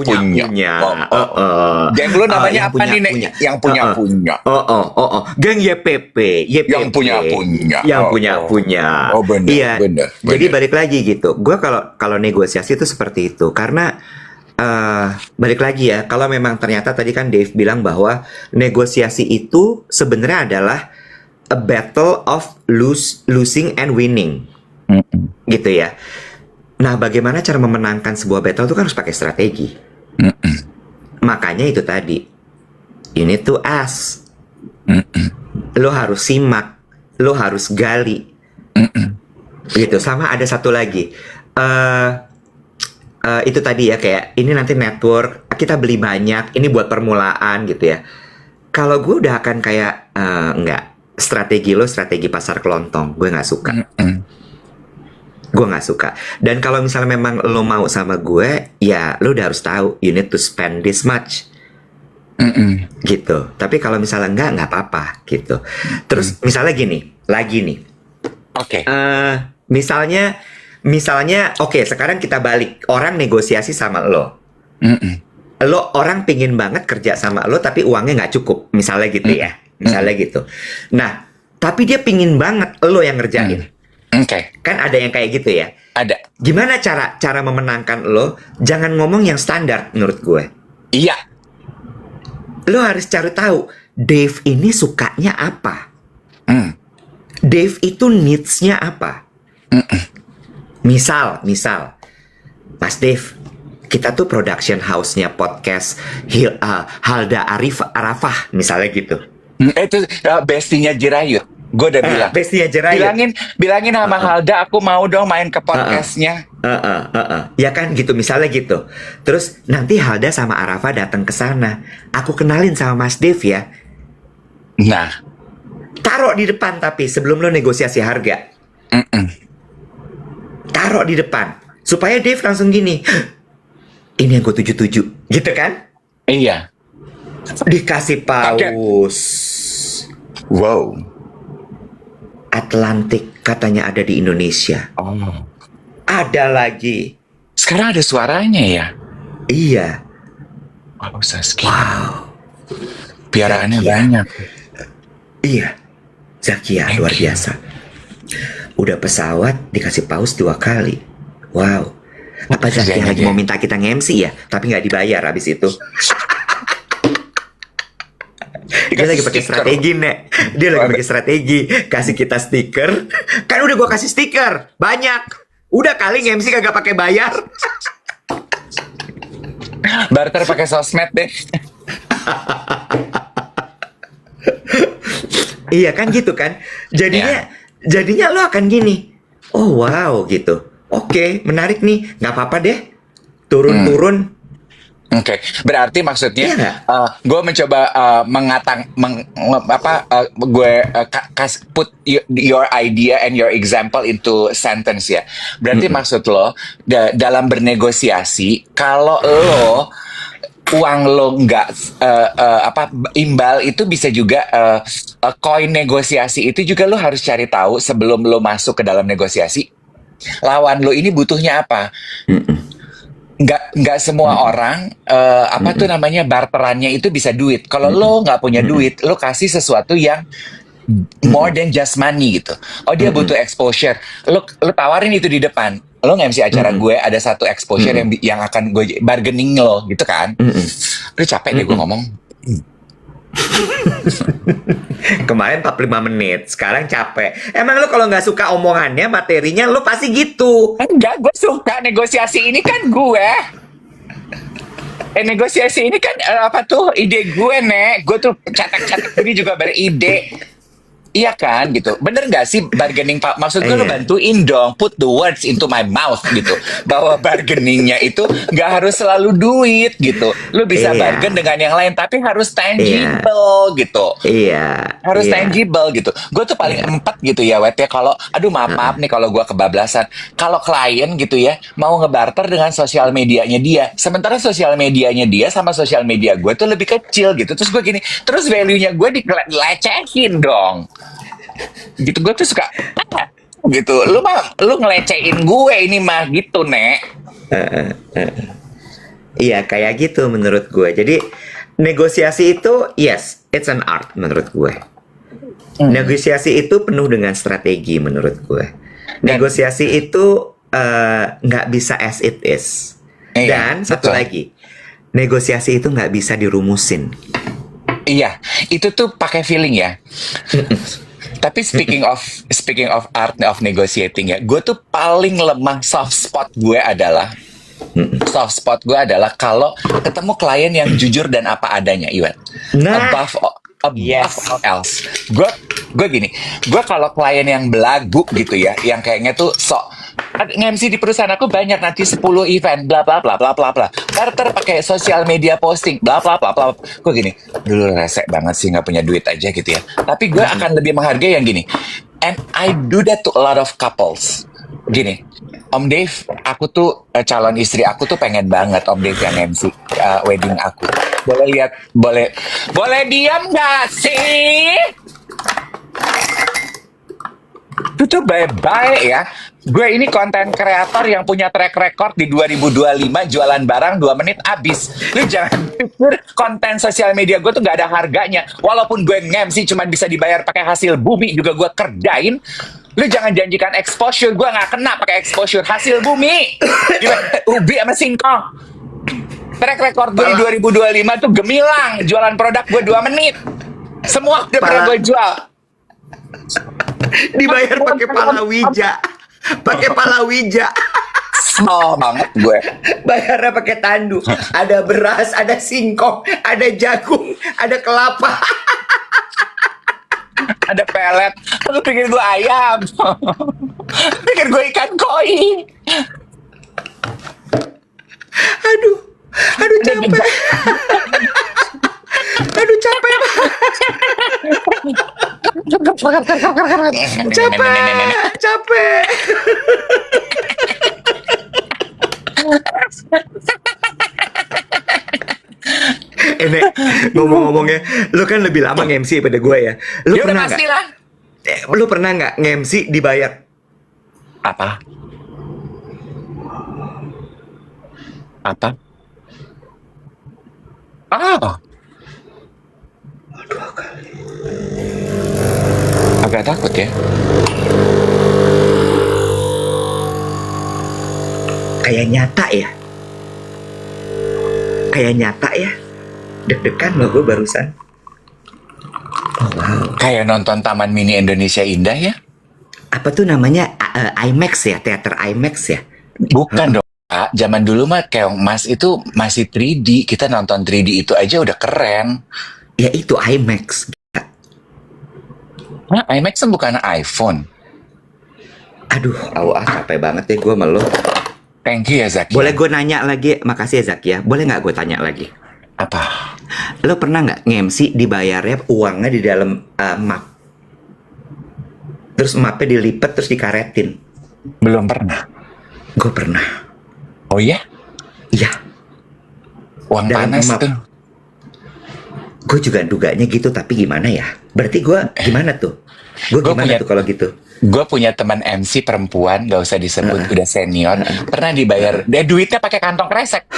Geng lu namanya yang apa nih, Nek? Yang punya. Geng YPP. Yang punya. Yang punya. Oh, bener, Iya. bener. Jadi balik lagi gitu. Gue kalau negosiasi itu seperti itu, karena balik lagi ya, kalau memang ternyata tadi kan Dave bilang bahwa negosiasi itu sebenarnya adalah a battle of losing and winning. Gitu ya. Nah, bagaimana cara memenangkan sebuah battle itu kan harus pakai strategi. Makanya itu tadi, you need to ask. Lo harus simak, lo harus gali. Gitu. Sama ada satu lagi, itu tadi ya, kayak ini nanti network, kita beli banyak, ini buat permulaan gitu ya. Kalau gue udah akan kayak enggak, strategi lo strategi pasar kelontong, gue nggak suka. Gue nggak suka. Dan kalau misalnya memang lo mau sama gue, ya lo udah harus tahu, you need to spend this much. Gitu. Tapi kalau misalnya nggak apa-apa gitu. Terus misalnya gini, lagi nih. Oke. Misalnya, oke, sekarang kita balik. Orang negosiasi sama lo. Lo orang pingin banget kerja sama lo, tapi uangnya nggak cukup. Misalnya gitu ya. Misalnya gitu. Nah, tapi dia pingin banget lo yang ngerjain. Oke. Kan ada yang kayak gitu ya. Ada. Gimana cara memenangkan lo? Jangan ngomong yang standar menurut gue. Iya. Lo harus cari tahu, Dave ini sukanya apa? Dave itu needs-nya apa? Misal, Mas Dev, kita tuh production house-nya podcast Halda Arafah, misalnya gitu. Itu bestinya Jirayut. Gue udah bilang. Bestinya Jirayut. Bilangin sama Halda, aku mau dong main ke podcastnya. Ya kan gitu, misalnya gitu. Terus nanti Halda sama Arafah datang ke sana. Aku kenalin sama Mas Dev ya. Nah, Taruh di depan tapi sebelum lo negosiasi harga. Taruh di depan. Supaya Dev langsung gini, ini yang gue tuju-tuju. Gitu kan? iya. Dikasih paus. Wow. Atlantik katanya ada di Indonesia. Oh. Ada lagi. Sekarang ada suaranya ya? Iya. Wow, Saskia. Wow. Piaraannya Zakia. banyak. Iya. Zakia luar biasa. Udah pesawat dikasih paus 2 kali. Wow. Apa Zakia Kerjanya lagi dia. mau minta kita nge-MC ya? Tapi nggak dibayar habis itu. Dia lagi pakai stiker. strategi, Nek. Dia lagi pakai strategi. Kasih kita stiker. Kan udah gua kasih stiker. Banyak. Udah kali nge-MC kagak pakai bayar. Barter pakai sosmed deh. Iya kan gitu kan. Jadinya lo akan gini. Oh wow gitu. Oke, menarik nih. Nggak apa-apa deh. Turun-turun. Oke, berarti maksudnya Iya nggak? gue mencoba put your idea and your example into sentence ya. Berarti maksud lo dalam bernegosiasi, kalau lo uang lo nggak imbal itu bisa juga koin negosiasi itu juga lo harus cari tahu sebelum lo masuk ke dalam negosiasi. Lawan lo ini butuhnya apa? Nggak semua orang tuh namanya barterannya itu bisa duit. Kalau lo nggak punya duit, lo kasih sesuatu yang more than just money gitu. Oh dia butuh exposure. Lo tawarin itu di depan. Lo nge-MC acara gue ada satu exposure yang akan gue bargaining lo gitu kan. Lo capek deh gue ngomong. Kemarin 45 menit, sekarang capek. Emang lo kalau nggak suka omongannya, materinya lo pasti gitu. Enggak, gue suka negosiasi ini kan gue. Negosiasi ini kan ide gue, Nek. Gue tuh catak-catak ini juga beride. Iya kan gitu. Bener nggak sih bargaining Pak? Maksud gue lo Iya. bantuin dong, put the words into my mouth gitu. Bahwa bargainingnya itu nggak harus selalu duit gitu. Lo bisa Iya. bargain dengan yang lain tapi harus tangible gitu. Iya. Harus iya. tangible gitu. Gue tuh paling empat gitu ya, Wet ya. Kalau, aduh maaf nih kalau gue kebablasan. Kalau klien gitu ya, mau ngebarter dengan sosial medianya dia. Sementara sosial medianya dia sama sosial media gue tuh lebih kecil gitu. Terus gue gini, terus value-nya gue dilecehin dong. Gitu, gue tuh suka, gitu. Lu ngelecehin gue ini mah gitu, Nek. Iya, kayak gitu menurut gue. Jadi negosiasi itu, yes, it's an art menurut gue. Negosiasi itu penuh dengan strategi menurut gue. Negosiasi itu nggak bisa as it is. Iya, Dan satu betul. lagi, negosiasi itu nggak bisa dirumusin. Iya, itu tuh pakai feeling ya. Tapi speaking of art of negotiating ya, gue tuh paling lemah soft spot gue adalah kalau ketemu klien yang jujur dan apa adanya, Iwan. Nah, Above yes. all else. Gue gini, gue kalau klien yang belagu gitu ya, yang kayaknya tuh sok nge-MC di perusahaan aku banyak nanti 10 event bla bla bla bla bla bla. Barter pakai sosial media posting bla bla bla bla. Gue gini, dulu resek banget sih nggak punya duit aja gitu ya. Tapi gue akan lebih menghargai yang gini. And I do that to a lot of couples. Gini, Om Dave, aku tuh calon istri aku tuh pengen banget Om Dave yang MC wedding aku. Boleh lihat, boleh diam nggak sih? Itu tuh baik-baik ya. Gue ini konten kreator yang punya track record di 2025 jualan barang 2 menit habis. Lu jangan pikir konten sosial media gue tuh gak ada harganya. Walaupun gue nge-MC cuma bisa dibayar pakai hasil bumi juga gue kerjain. Lu jangan janjikan exposure, gue gak kena pakai exposure hasil bumi. Ubi sama singkong. Track record gue di 2025 tuh gemilang. Jualan produk gue 2 menit. Semua udah pernah gue jual. dibayar pakai palawija. pakai palawija. Kesel banget gue. Bayarnya pakai tandu. Ada beras, ada singkong, ada jagung, ada kelapa. Ada pelet. Lu pikir gue ayam. Pikir gue ikan koi. Aduh, aduh capek. Aduh capek banget. Capek. Nek, ngomong-ngomongnya, lu kan lebih lama nge-MC pada gue ya. Lu Ya udah pernah nggak? pastilah. Lu pernah nggak nge-MC dibayar? Apa? Apa? Ah, agak takut ya. Kayak nyata ya. Kayak nyata ya. Deg-degan loh gue barusan. Oh wow. Kayak nonton Taman Mini Indonesia Indah ya? Apa tuh namanya? IMAX ya, teater IMAX ya. Bukan dong. Pak. Zaman dulu mah keong mas itu masih 3D. Kita nonton 3D itu aja udah keren. Ya itu IMAX. Nah, IMAX kan bukan iPhone. Aduh, capek banget ya gue malu. Thank you ya Zaki. Boleh gue nanya lagi? Makasih ya Zaki ya. Boleh nggak gue tanya lagi? Apa? Lo pernah nggak nge-MC dibayarnya uangnya di dalam map? Terus mapnya dilipat terus dikaretin? Belum pernah. Gue pernah. Oh iya? Iya. Uang Dalam panas map. tuh. Gue juga duganya gitu, tapi gimana ya? Berarti gue gimana tuh? Gue Gua gimana punya- tuh kalau gitu? Gue punya teman MC perempuan, gak usah disebut, udah senior. Pernah dibayar, dia duitnya pakai kantong kresek.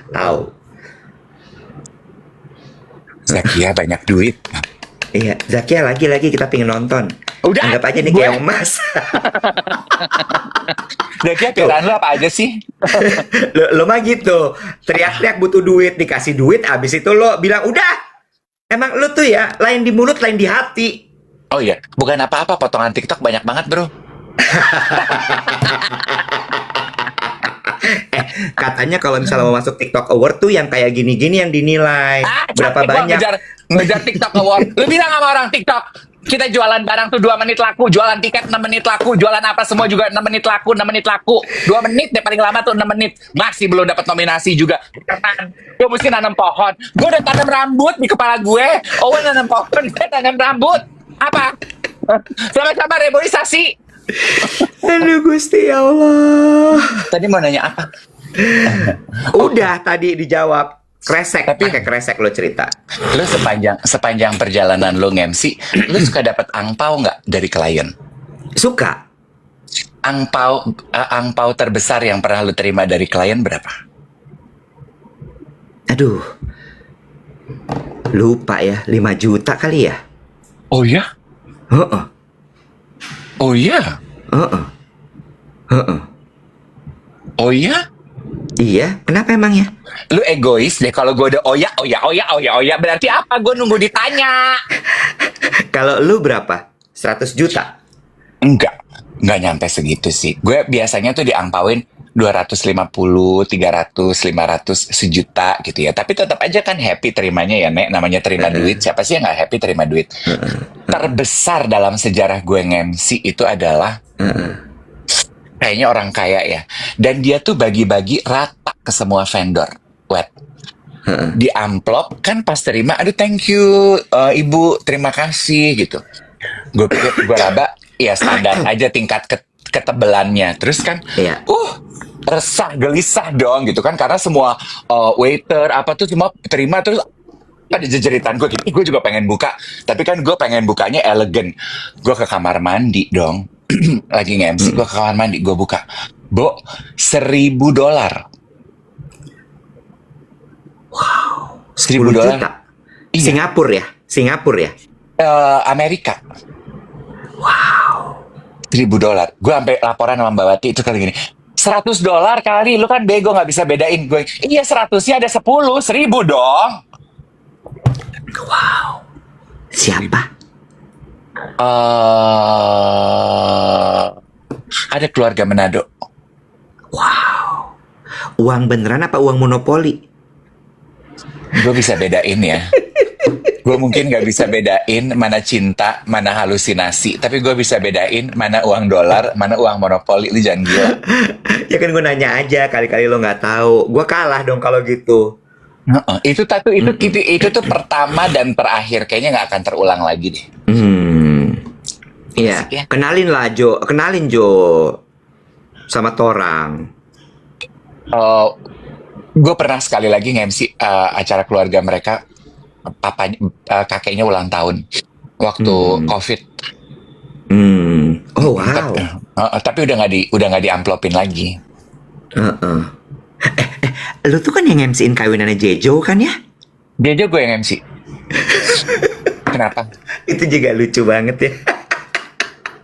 Tahu. Zakia banyak duit. Iya, Zakia lagi-lagi kita pengen nonton. Udah, Anggap aja nih gue- kayak emas. Zakia piraan lu apa aja sih? lo mah gitu. Teriak-teriak butuh duit, dikasih duit, abis itu lo bilang, udah. Emang lo tuh ya, lain di mulut, lain di hati. Oh iya, bukan apa-apa, potongan TikTok banyak banget bro. Katanya kalau misalnya mau masuk TikTok Award tuh yang kayak gini-gini yang dinilai. Berapa Capek gua banyak? ngejar TikTok Award. Lu bilang sama orang TikTok, kita jualan barang tuh 2 menit laku, jualan tiket 6 menit laku, jualan apa semua juga 6 menit laku, 6 menit laku. 2 menit deh paling lama tuh 6 menit. Masih belum dapat nominasi juga. Gue mesti nanam pohon. Gue udah tanam rambut di kepala gue. Owen nanam pohon, gue tanam rambut. Apa? Sama-sama reboisasi. Aduh Gusti ya Allah. Tadi mau nanya apa? Udah tadi dijawab. Kresek, Tapi- pakai kresek lo cerita. Lu sepanjang perjalanan lu nge-MC, lu suka dapat angpau nggak dari klien? Suka. Angpau terbesar yang pernah lu terima dari klien berapa? Aduh. Lupa ya, 5 juta kali ya? Oh ya? Heeh. Oh ya? Heeh. Heeh. Oh ya? Iya, kenapa emangnya? Lu egois deh kalau gue udah oh ya berarti apa? Gue nunggu ditanya. Kalau lu berapa? 100 juta? Enggak nyampe segitu sih. Gue biasanya tuh diangpauin 250, 300, 500, sejuta gitu ya. Tapi tetap aja kan happy terimanya ya, Nek. Namanya terima duit. Siapa sih yang gak happy terima duit? Terbesar dalam sejarah gue nge-MC itu adalah kayaknya orang kaya ya. Dan dia tuh bagi-bagi rata ke semua vendor. Di amplop kan pas terima, aduh thank you ibu, terima kasih gitu. Gue pikir gue raba, ya standar aja tingkat ketebelannya. Terus kan, Iya. resah, gelisah dong gitu kan. Karena semua waiter apa tuh semua terima terus ada jejeritan gue gitu. Gue juga pengen buka, tapi kan gue pengen bukanya elegan. Gue ke kamar mandi dong. Lagi nge-MC, gue ke kamar mandi, gue buka. Bo, $1.000. 10 $1.000. juta. Iya. Singapura ya? Amerika. Wow. $1.000. Gue sampai laporan sama Mbak Wati itu kali gini. $100 kali, lu kan bego nggak bisa bedain gue. Iya 100-nya ada 10, 1.000 dong. Siapa? eh ada keluarga Manado. Wow. Uang beneran apa uang monopoli? Gue bisa bedain ya. Gue mungkin gak bisa bedain mana cinta, mana halusinasi. Tapi gue bisa bedain mana uang dolar, mana uang monopoli. Lu jangan gila. Ya kan gue nanya aja, kali-kali lo nggak tahu. Gue kalah dong kalau gitu. Itu tuh pertama dan terakhir. Kayaknya gak akan terulang lagi deh. Iya. Asik ya. Kenalin lah Jo, kenalin Jo sama Torang. Gue pernah sekali lagi nge-MC acara keluarga mereka. Papanya, kakeknya ulang tahun waktu COVID. Oh wow. Tapi udah nggak diamplopin lagi. Lu tuh kan yang MC-in kawinannya Jejo kan ya? Dia aja gue yang MC. Kenapa? Itu juga lucu banget ya.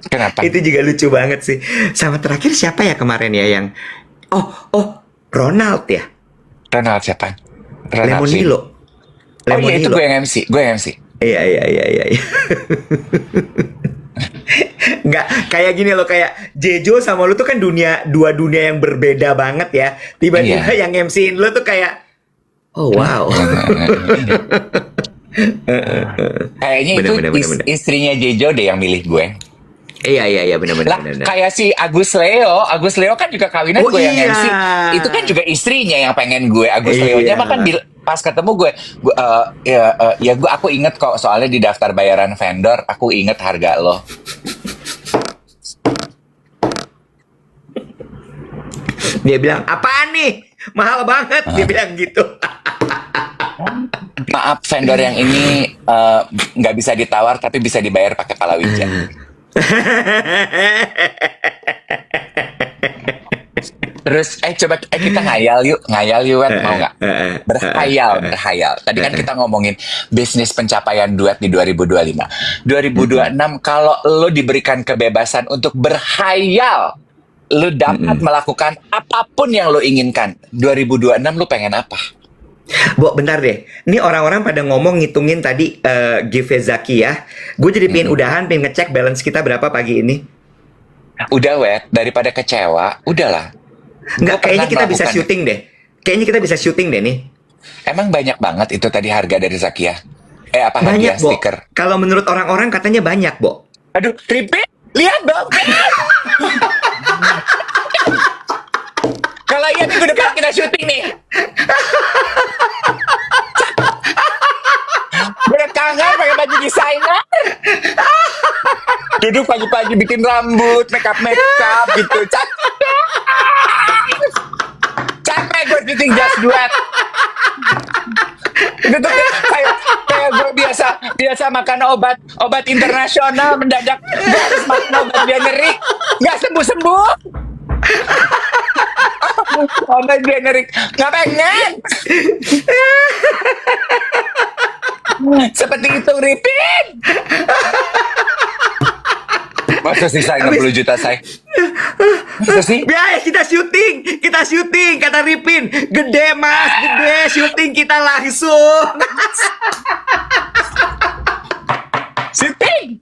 Kenapa? Itu juga lucu banget sih. Sama terakhir siapa ya kemarin ya yang Ronald ya? Ronald siapa? Ronald Lim. Lemonilo. Oh iya, itu gue yang MC. Iya. Nggak kayak gini loh, kayak Jejo sama lu tuh kan dua dunia yang berbeda banget ya. Tiba-tiba Iya. yang MC-in lu tuh kayak oh wow. Kayaknya Bener. istrinya Jejo deh yang milih gue. Iya benar. Lah, kayak si Agus Leo kan juga kawinan gue yang iya. MC. Itu kan juga istrinya yang pengen gue. Agus Iya. Leo-nya mah kan pas ketemu gue aku inget kok, soalnya di daftar bayaran vendor aku inget harga lo. Dia bilang, apaan nih? Mahal banget. Dia bilang gitu. Maaf, vendor yang ini nggak bisa ditawar tapi bisa dibayar pakai palawija. Terus coba kita ngayal yuk Wet, mau nggak? Berhayal. Tadi kan kita ngomongin bisnis pencapaian duet di 2025. 2026 kalau lo diberikan kebebasan untuk berhayal, lo dapat melakukan apapun yang lo inginkan. 2026 lo pengen apa? Bo, bentar deh. Ini orang-orang pada ngomong ngitungin tadi give Zaki ya. Gue jadi pengen pengen ngecek balance kita berapa pagi ini. Udah Wet, daripada kecewa, udahlah. Enggak, Gua kayaknya pernah kita bisa melakukan- syuting deh. Kayaknya kita bisa syuting deh nih. Emang banyak banget itu tadi harga dari Zakia? Apa hadiah Banyak, Bo. stiker? Kalau menurut orang-orang katanya banyak, Bo. Aduh, repeat, lihat dong. Kalau iya minggu depan kita syuting nih. Berkangan pakai baju desainer. Duduk pagi-pagi bikin rambut, make up gitu. Capek gue syuting Just Duet. Itu tuh kayak gue biasa makan obat internasional, mendadak gue harus makan obat generik, nggak sembuh. Obat generik nggak pengen. Seperti itu, repeat. Masa sih saya 60 juta saya? Masa sih? Biaya kita syuting, kata Ripin. Gede mas, gede, syuting kita langsung. Syuting!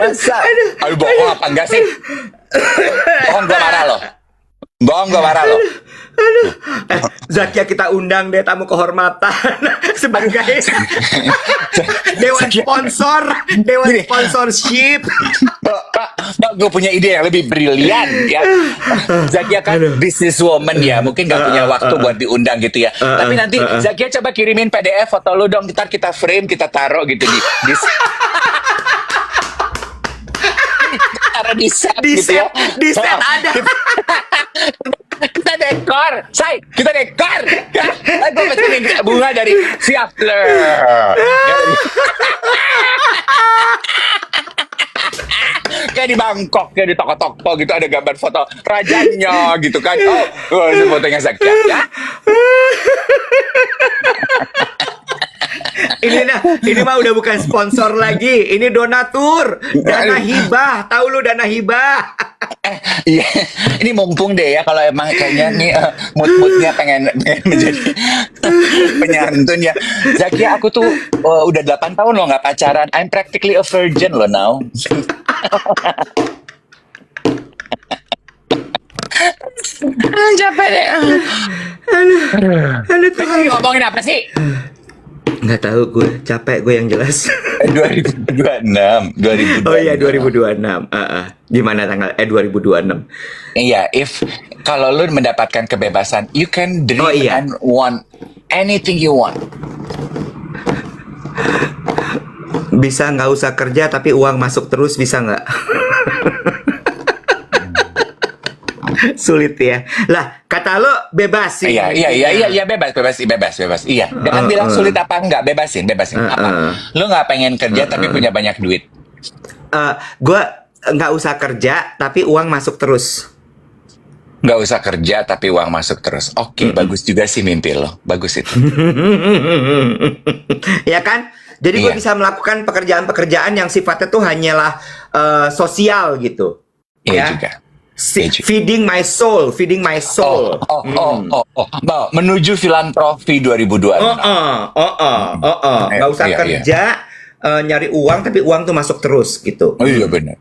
Masa? Aduh, bohong apa enggak sih? Bohong gua marah loh. Zakia kita undang deh tamu kehormatan sebagai dewan sponsor, dewan sponsorship. Pak, gue punya ide yang lebih brilian ya. Zakia kan businesswoman ya, mungkin gak punya waktu buat diundang gitu ya. Tapi nanti Zakia coba kirimin PDF foto lu dong, ntar kita frame, kita taruh gitu di taruh di set gitu ya. Di set ada. Kita dekor, kita dekor. Gue pesenin bunga dari Siapler. Kayak di Bangkok, kayak di toko-toko gitu ada gambar foto rajanya gitu kan. Oh, itu fotonya Zakia ya. Ini mah udah bukan sponsor lagi. Ini donatur, dana hibah. Tahu lu dana hibah? Iya, ini mumpung deh ya kalau emang kayaknya nih mood-moodnya pengen menjadi penyantun ya. Zakia, aku tuh udah 8 tahun loh nggak pacaran. I'm practically a virgin loh now. Capek deh. Aduh Ini Tuhan. ngomongin apa sih? Nggak tahu gue, capek gue yang jelas. 2026, 2026. Oh iya 2026. Gimana tanggal 2026? Iya, kalau lu mendapatkan kebebasan, you can dream Oh iya. and want anything you want. Bisa nggak usah kerja tapi uang masuk terus, bisa nggak? Sulit ya. Lah, kata lo bebasin. Iya, bebas. Iya, jangan bilang sulit apa enggak, bebasin. Apa? Lu nggak pengen kerja tapi punya banyak duit. Gue nggak usah kerja tapi uang masuk terus. Nggak usah kerja tapi uang masuk terus. Oke, bagus juga sih mimpi lo. Bagus itu. Ya kan? Jadi gue Iya. bisa melakukan pekerjaan-pekerjaan yang sifatnya tuh hanyalah sosial gitu. Iya Ya. juga. Iya juga. Feeding my soul. Menuju filantropi 2026. Nggak usah Iya. kerja, nyari uang tapi uang tuh masuk terus gitu. Oh iya benar.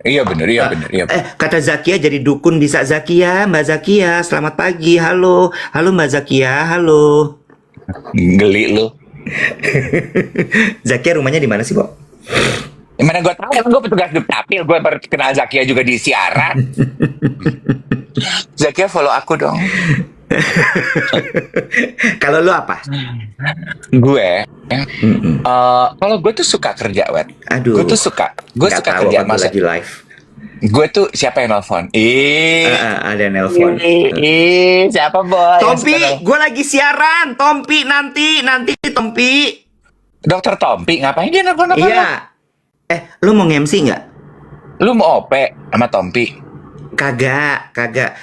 Kata Zakia jadi dukun bisa. Mbak Zakia, selamat pagi, halo Mbak Zakia, halo. Geli lu. Zakia rumahnya di mana sih, Bo? Mana gue tahu, gue petugas dukcapil, gue baru kenal Zakia juga di siaran. Zakia follow aku dong. Kalau lu apa? Gue, kalau gue tuh suka kerja, Wet. Aduh. Gue tuh suka Nggak tahu kerja. apa gue lagi live. Gue tuh siapa yang nelfon? Ada nelpon. Siapa boy? Tompi, gue lagi siaran. Tompi nanti Tompi. Dokter Tompi, ngapain dia nelfon apa? Iya. Lu mau nge-MC nggak? Lu mau OP sama Tompi? Kagak.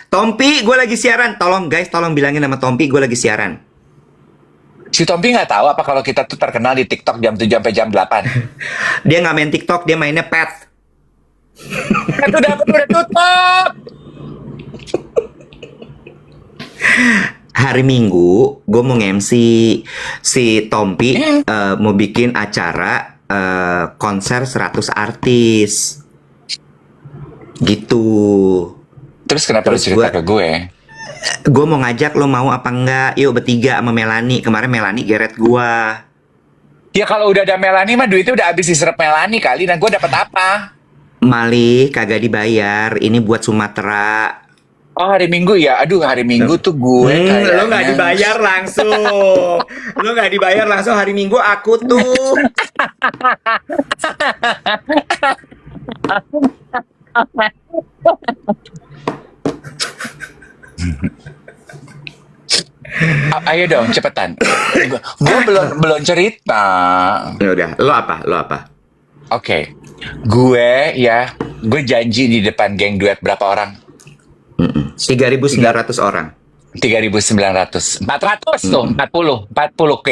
Tompi, gue lagi siaran. Tolong guys, tolong bilangin sama Tompi gue lagi siaran. Si Tompi nggak tahu apa kalau kita tuh terkenal di TikTok jam 7 sampai jam 8. Dia nggak main TikTok, dia mainnya pet. Kan udah tutup. Hari Minggu gue mau nge-MC. Si Tompi mau bikin acara konser 100 artis gitu. Terus kenapa lu cerita ke gue? Gue mau ngajak, lo mau apa enggak? Yuk bertiga sama Melani. Kemarin Melani geret gue. Ya kalau udah ada Melani mah duitnya udah habis diserap Melani kali. Dan gue dapat apa? Malih kagak dibayar. Ini buat Sumatera. Oh hari Minggu ya? Aduh hari Minggu tuh gue kayaknya. Lo nggak dibayar langsung. Lo nggak dibayar langsung. Hari Minggu aku tuh. Ayo dong cepetan. Gue belum cerita. Ya udah, lo apa? Oke. Gue janji di depan geng duet berapa orang? 3.900 orang. 3.900, 400 tuh, 40 K.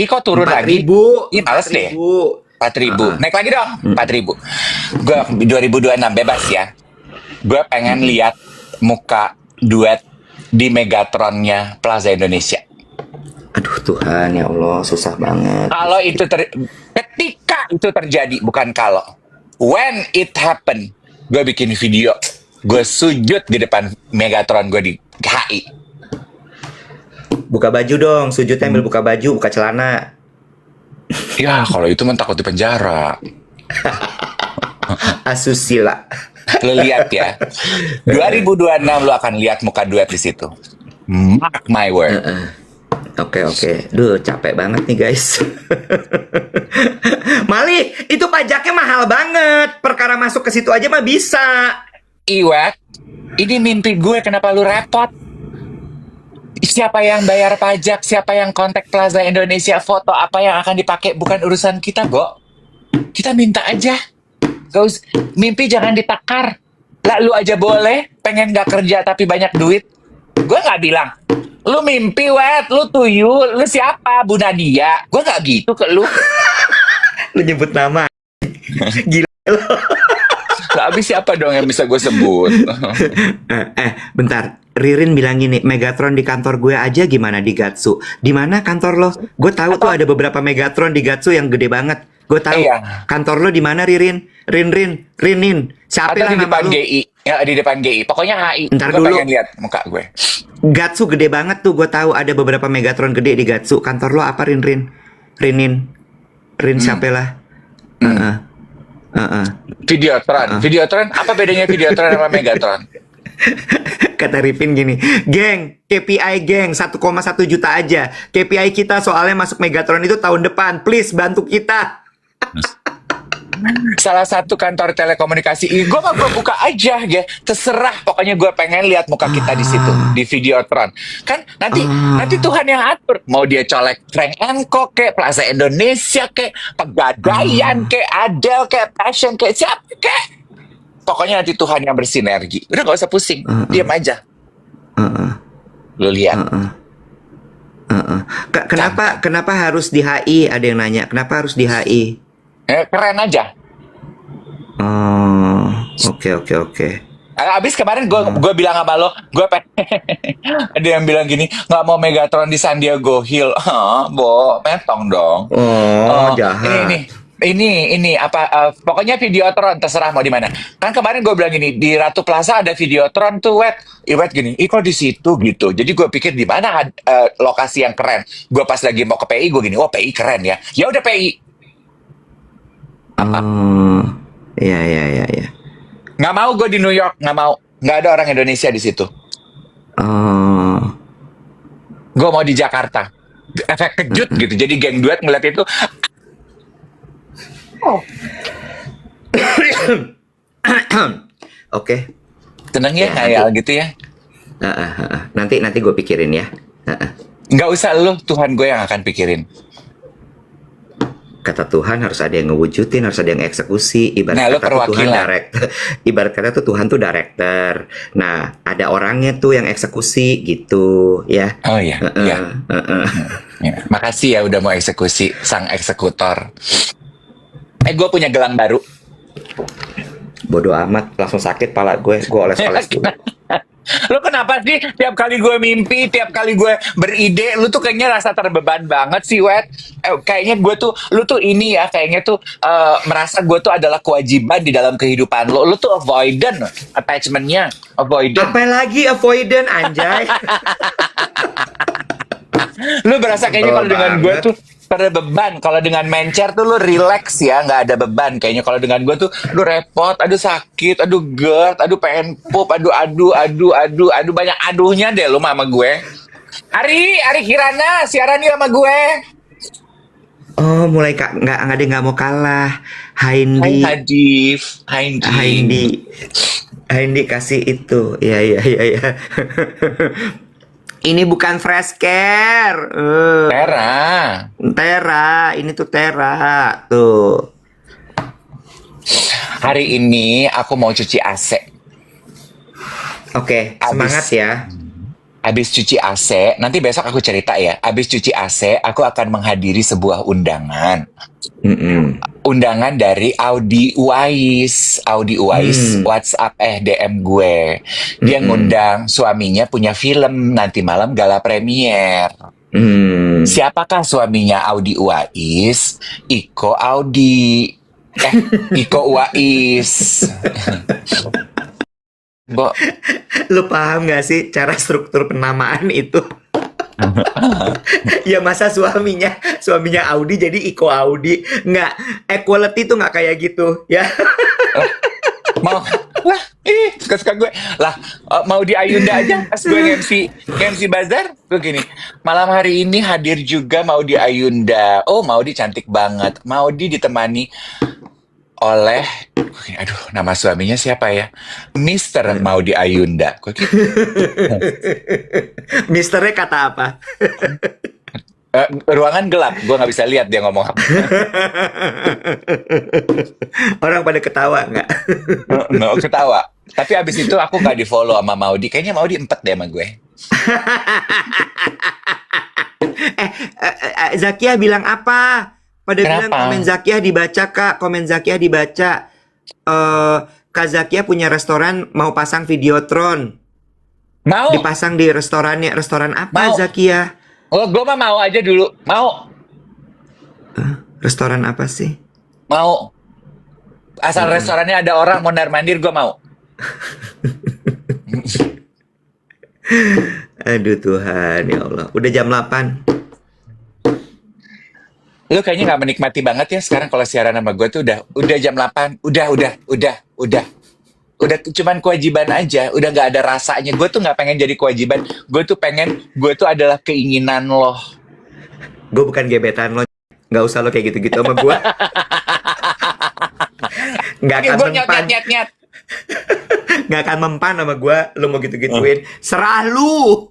Kok turun lagi? 4.000. Ih, males deh. 4.000. Naik lagi dong, 4.000. Gue 2026 bebas ya. Gue pengen lihat muka duet di Megatronnya Plaza Indonesia. Aduh Tuhan, ya Allah, susah banget. Kalau itu ketika itu terjadi, bukan kalau. When it happen, gue bikin video. Gue sujud di depan Megatron gue di HI. Buka baju dong, sujudnya ambil buka baju, buka celana. Ya, kalau itu mah takut di penjara. Asusila. Lo lihat ya. 2026 lo akan lihat muka duet di situ. Mark my word. Oke. Duh, capek banget nih guys. Mali, itu pajaknya mahal banget. Perkara masuk ke situ aja mah bisa. Iwet, ini mimpi gue, kenapa lu repot? Siapa yang bayar pajak, siapa yang kontak Plaza Indonesia, foto apa yang akan dipakai, bukan urusan kita, Go. Kita minta aja. Mimpi jangan ditakar. Lah lu aja boleh, pengen gak kerja tapi banyak duit. Gue gak bilang, lu mimpi, Wet, lu tuyul, lu siapa, Bu Nadia? Gue gak gitu ke lu. Lu nyebut nama. Gila lo. Lah Abis siapa dong yang bisa gue sebut? Bentar. Ririn bilang gini, Megatron di kantor gue aja gimana di Gatsu? Di mana kantor lo? Gue tahu tuh Apa? ada beberapa Megatron di Gatsu yang gede banget. Gue tahu. Iya. Kantor lo di mana, Ririn? Rinin. Siapa Atau lah di nama depan lo? GI. Ya, di depan GI. Pokoknya HI. Ntar Gue pengen dulu. lihat muka gue. Gatsu gede banget tuh. Gue tahu ada beberapa Megatron gede di Gatsu. Kantor lo apa, Rinin? Rin Hmm. siapa lah? Hmm. Heeh. Heeh. Videotron. Videotron, apa bedanya Videotron sama Megatron? Kata Ripin gini, geng, KPI geng 1,1 juta aja. KPI kita soalnya masuk Megatron itu tahun depan. Please bantu kita. Salah satu kantor telekomunikasi, gue mah gue buka aja ya, terserah. Pokoknya gue pengen lihat muka kita di situ di Videotron. Kan nanti Tuhan yang atur. Mau dia colek Frank Enko kayak Plaza Indonesia kayak Pegadaian kayak Adele kayak Passion kayak siapa kayak. Pokoknya nanti Tuhan yang bersinergi. Udah gak usah pusing, diam aja. Heeh. Lu lihat. Heeh. Kenapa harus di HI? Ada yang nanya, kenapa harus di HI? Keren aja. Oh, oke. Abis kemarin gue bilang sama lo, ada yang bilang gini, nggak mau Megatron di San Diego Hill. Metong dong. Oh, jahat. Ini apa? Pokoknya Videotron terserah mau di mana. Kan kemarin gue bilang gini, di Ratu Plaza ada Videotron tuh, Wet gini. Kok di situ gitu. Jadi gue pikir di mana lokasi yang keren. Gue pas lagi mau ke PI gue gini, PI keren ya. Ya udah PI. Oh, iya. Nggak mau gue di New York, nggak mau. Nggak ada orang Indonesia di situ. Oh, Gue mau di Jakarta. Efek kejut gitu. Jadi geng duet ngeliat itu. oke. Seneng ya, Ya, kayak nanti. gitu ya. Nanti gue pikirin ya. Nggak usah lu, Tuhan gue yang akan pikirin. Kata Tuhan harus ada yang ngewujudin, harus ada yang eksekusi. Nah, lu Ibarat kata tuh Tuhan perwakilan. director. Ibarat kata tuh Tuhan tuh director. Nah, ada orangnya tuh yang eksekusi gitu, ya. Oh iya, iya. Ya, makasih ya udah mau eksekusi, sang eksekutor. Gue punya gelang baru. Bodoh amat, langsung sakit pala gue oles-oles dulu. Lu kenapa sih tiap kali gue mimpi, tiap kali gue beride, lu tuh kayaknya rasa terbeban banget sih, kayaknya lu tuh ini ya, kayaknya tuh merasa gue tuh adalah kewajiban di dalam kehidupan lu. Lu tuh avoidant, attachment-nya avoidant. Apalagi avoidant, anjay. Lu berasa kayaknya kalau dengan gue banget. tuh terbeban. Kalau dengan mencer tuh lu relax ya, nggak ada beban. Kayaknya kalau dengan gue tuh, aduh repot, aduh sakit, aduh GERD, aduh pengen pup, aduh banyak aduhnya deh lu sama gue. Ari Kirana siaran nih sama gue. Oh, mulai nggak ada yang nggak mau kalah. Hai Haindi, Hadif, Haindi kasih itu. Iya. Ini bukan fresh care. Tera, ini tuh Tera. Tuh. Hari ini aku mau cuci AC. Oke, semangat ya. Habis cuci AC, nanti besok aku cerita ya. Habis cuci AC, aku akan menghadiri sebuah undangan. Undangan dari Audi Uwais. WhatsApp DM gue. Dia ngundang suaminya punya film nanti malam gala premier. Siapakah suaminya Audi Uwais? Iko Audi. Iko Uwais. Bo, Lu paham gak sih cara struktur penamaan itu? Ya masa suaminya Audi jadi Iko Audi. Nggak, equality tuh nggak kayak gitu ya. mau lah, suka-suka gue lah, mau di Ayunda aja pas gue MC Bazar gue gini, malam hari ini hadir juga mau di Ayunda. Mau di cantik banget, mau ditemani oleh aduh nama suaminya siapa ya, Mister Maudi Ayunda. Gue gitu. Misternya kata apa? Ruangan gelap, gue nggak bisa lihat dia ngomong apa. Orang pada ketawa nggak? No, ketawa. Tapi abis itu aku nggak di follow sama Maudi. Kayaknya Maudi empet deh sama gue. Zakiah bilang apa? Pada Kenapa? bilang komen Zakiah dibaca, Kak. Komen Zakiah dibaca. Kak Zakia punya restoran mau pasang Videotron. Mau, Dipasang di restorannya. Restoran apa, mau. Zakia? Oh, gue mah mau aja dulu. Mau, Restoran apa sih? mau. Asal restorannya ada orang mondar-mandir, gue mau. Aduh Tuhan, ya Allah. Udah jam 8. Lu kayaknya nggak menikmati banget ya sekarang kalau siaran sama gue tuh udah jam 8. Udah cuman kewajiban aja, udah nggak ada rasanya. Gue tuh nggak pengen jadi kewajiban. Gue tuh adalah keinginan lo. Gue bukan gebetan lo. Nggak usah lo kayak gitu-gitu sama gue. Nggak akan Gue mempan. nyet. Nggak akan mempan sama gue. Lo mau gitu-gituin. Serah lu.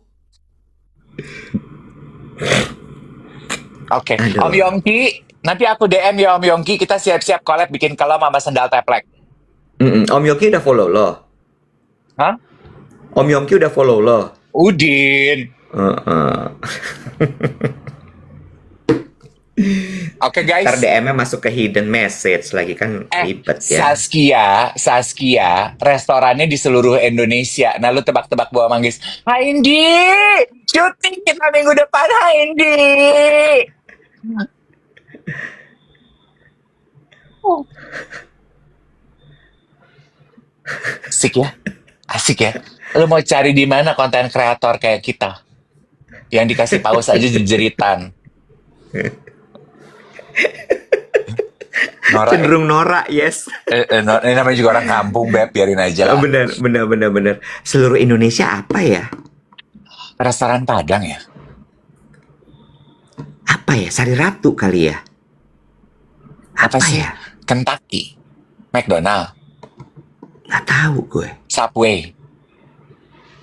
Oke, Aduh. Om Yongki, nanti aku DM ya Om Yongki, kita siap-siap collab bikin kolam sama sendal teplek. Om Yongki udah follow lo. Hah? Om Yongki udah follow lo. Udin. Oke guys. Ntar DM-nya masuk ke hidden message lagi kan ribet ya. Saskia, restorannya di seluruh Indonesia. Nah, lu tebak-tebak bawa manggis. Hai Indi, syuting kita minggu depan, Hai Indi. Asik ya. Lu mau cari di mana konten kreator kayak kita? Yang dikasih paus aja jeritan. Nora, Cenderung norak, yes. ini namanya juga orang kampung, Beb, biarin aja lah. Bener. Seluruh Indonesia apa ya? Restoran Padang ya? Apa ya? Sari Ratu kali ya? Apa sih? ya? Kentucky, McDonald, Nggak tahu gue. Subway.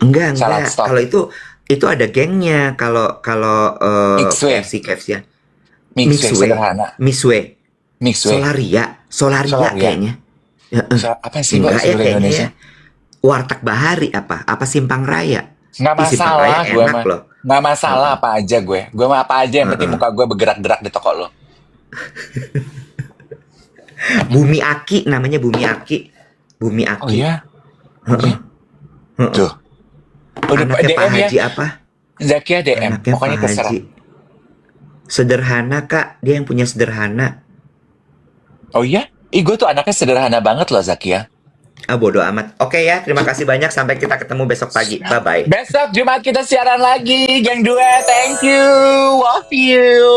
Enggak. Salad Stop. Kalau itu ada gengnya. Kalau Mixway. KFC ya. Mixway sederhana. Mixway. Mixway. Solaria kayaknya. Apa sih Mbak Enggak ya seluruh kayaknya Indonesia? ya. Warteg Bahari apa Simpang Raya. Nggak Ih, Simpang Raya masalah gue enak mah. loh. Nggak masalah apa aja gue. Gue mah apa aja yang penting muka gue bergerak-gerak di toko lo. Bumi Aki namanya Bumi Aki. Bumi Aki. Oh iya? Tuh. Udah Anaknya Pak DM ya. Haji apa? Zakia DM. Anaknya Pokoknya Pak terserah. Haji. Sederhana Kak, dia yang punya sederhana. Oh iya? Gue tuh anaknya sederhana banget loh Zakia. Bodo amat. Oke ya, terima kasih banyak. Sampai kita ketemu besok pagi. Bye-bye. Besok Jumat kita siaran lagi, geng duet. Thank you. Love you.